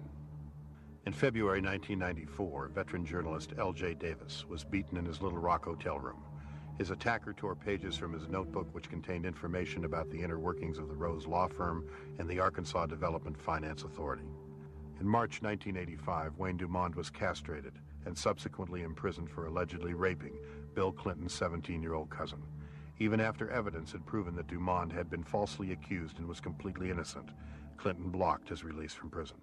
In February 1994, veteran journalist L.J. Davis was beaten in his Little Rock hotel room. His attacker tore pages from his notebook which contained information about the inner workings of the Rose Law Firm and the Arkansas Development Finance Authority. In March 1985, Wayne Dumond was castrated and subsequently imprisoned for allegedly raping Bill Clinton's 17-year-old cousin. Even after evidence had proven that Dumond had been falsely accused and was completely innocent, Clinton blocked his release from prison.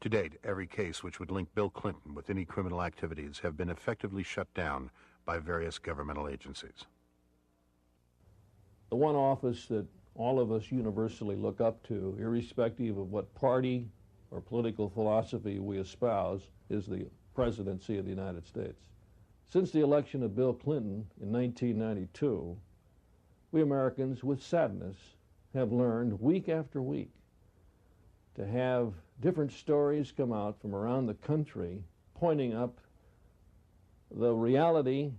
To date, every case which would link Bill Clinton with any criminal activities have been effectively shut down by various governmental agencies. The one office that all of us universally look up to, irrespective of what party or political philosophy we espouse, is the presidency of the United States. Since the election of Bill Clinton in 1992, we Americans, with sadness, have learned week after week to have different stories come out from around the country pointing up the reality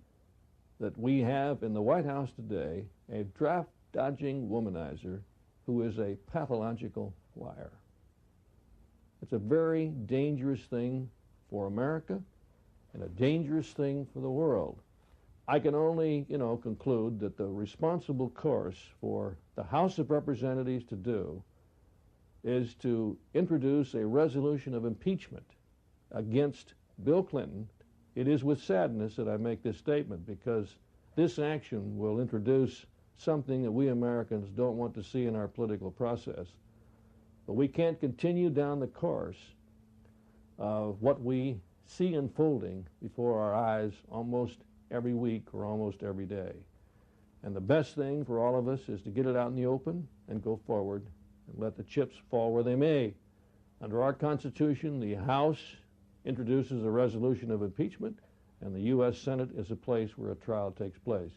that we have in the White House today, a draft-dodging womanizer who is a pathological liar. It's a very dangerous thing for America and a dangerous thing for the world. I can only, conclude that the responsible course for the House of Representatives to do is to introduce a resolution of impeachment against Bill Clinton. It is with sadness that I make this statement, because this action will introduce something that we Americans don't want to see in our political process. But we can't continue down the course of what we see unfolding before our eyes almost every week or almost every day. And the best thing for all of us is to get it out in the open and go forward and let the chips fall where they may. Under our Constitution, the House introduces a resolution of impeachment, and the U.S. Senate is a place where a trial takes place.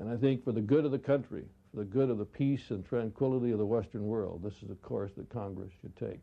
And I think for the good of the country, for the good of the peace and tranquility of the Western world, this is a course that Congress should take.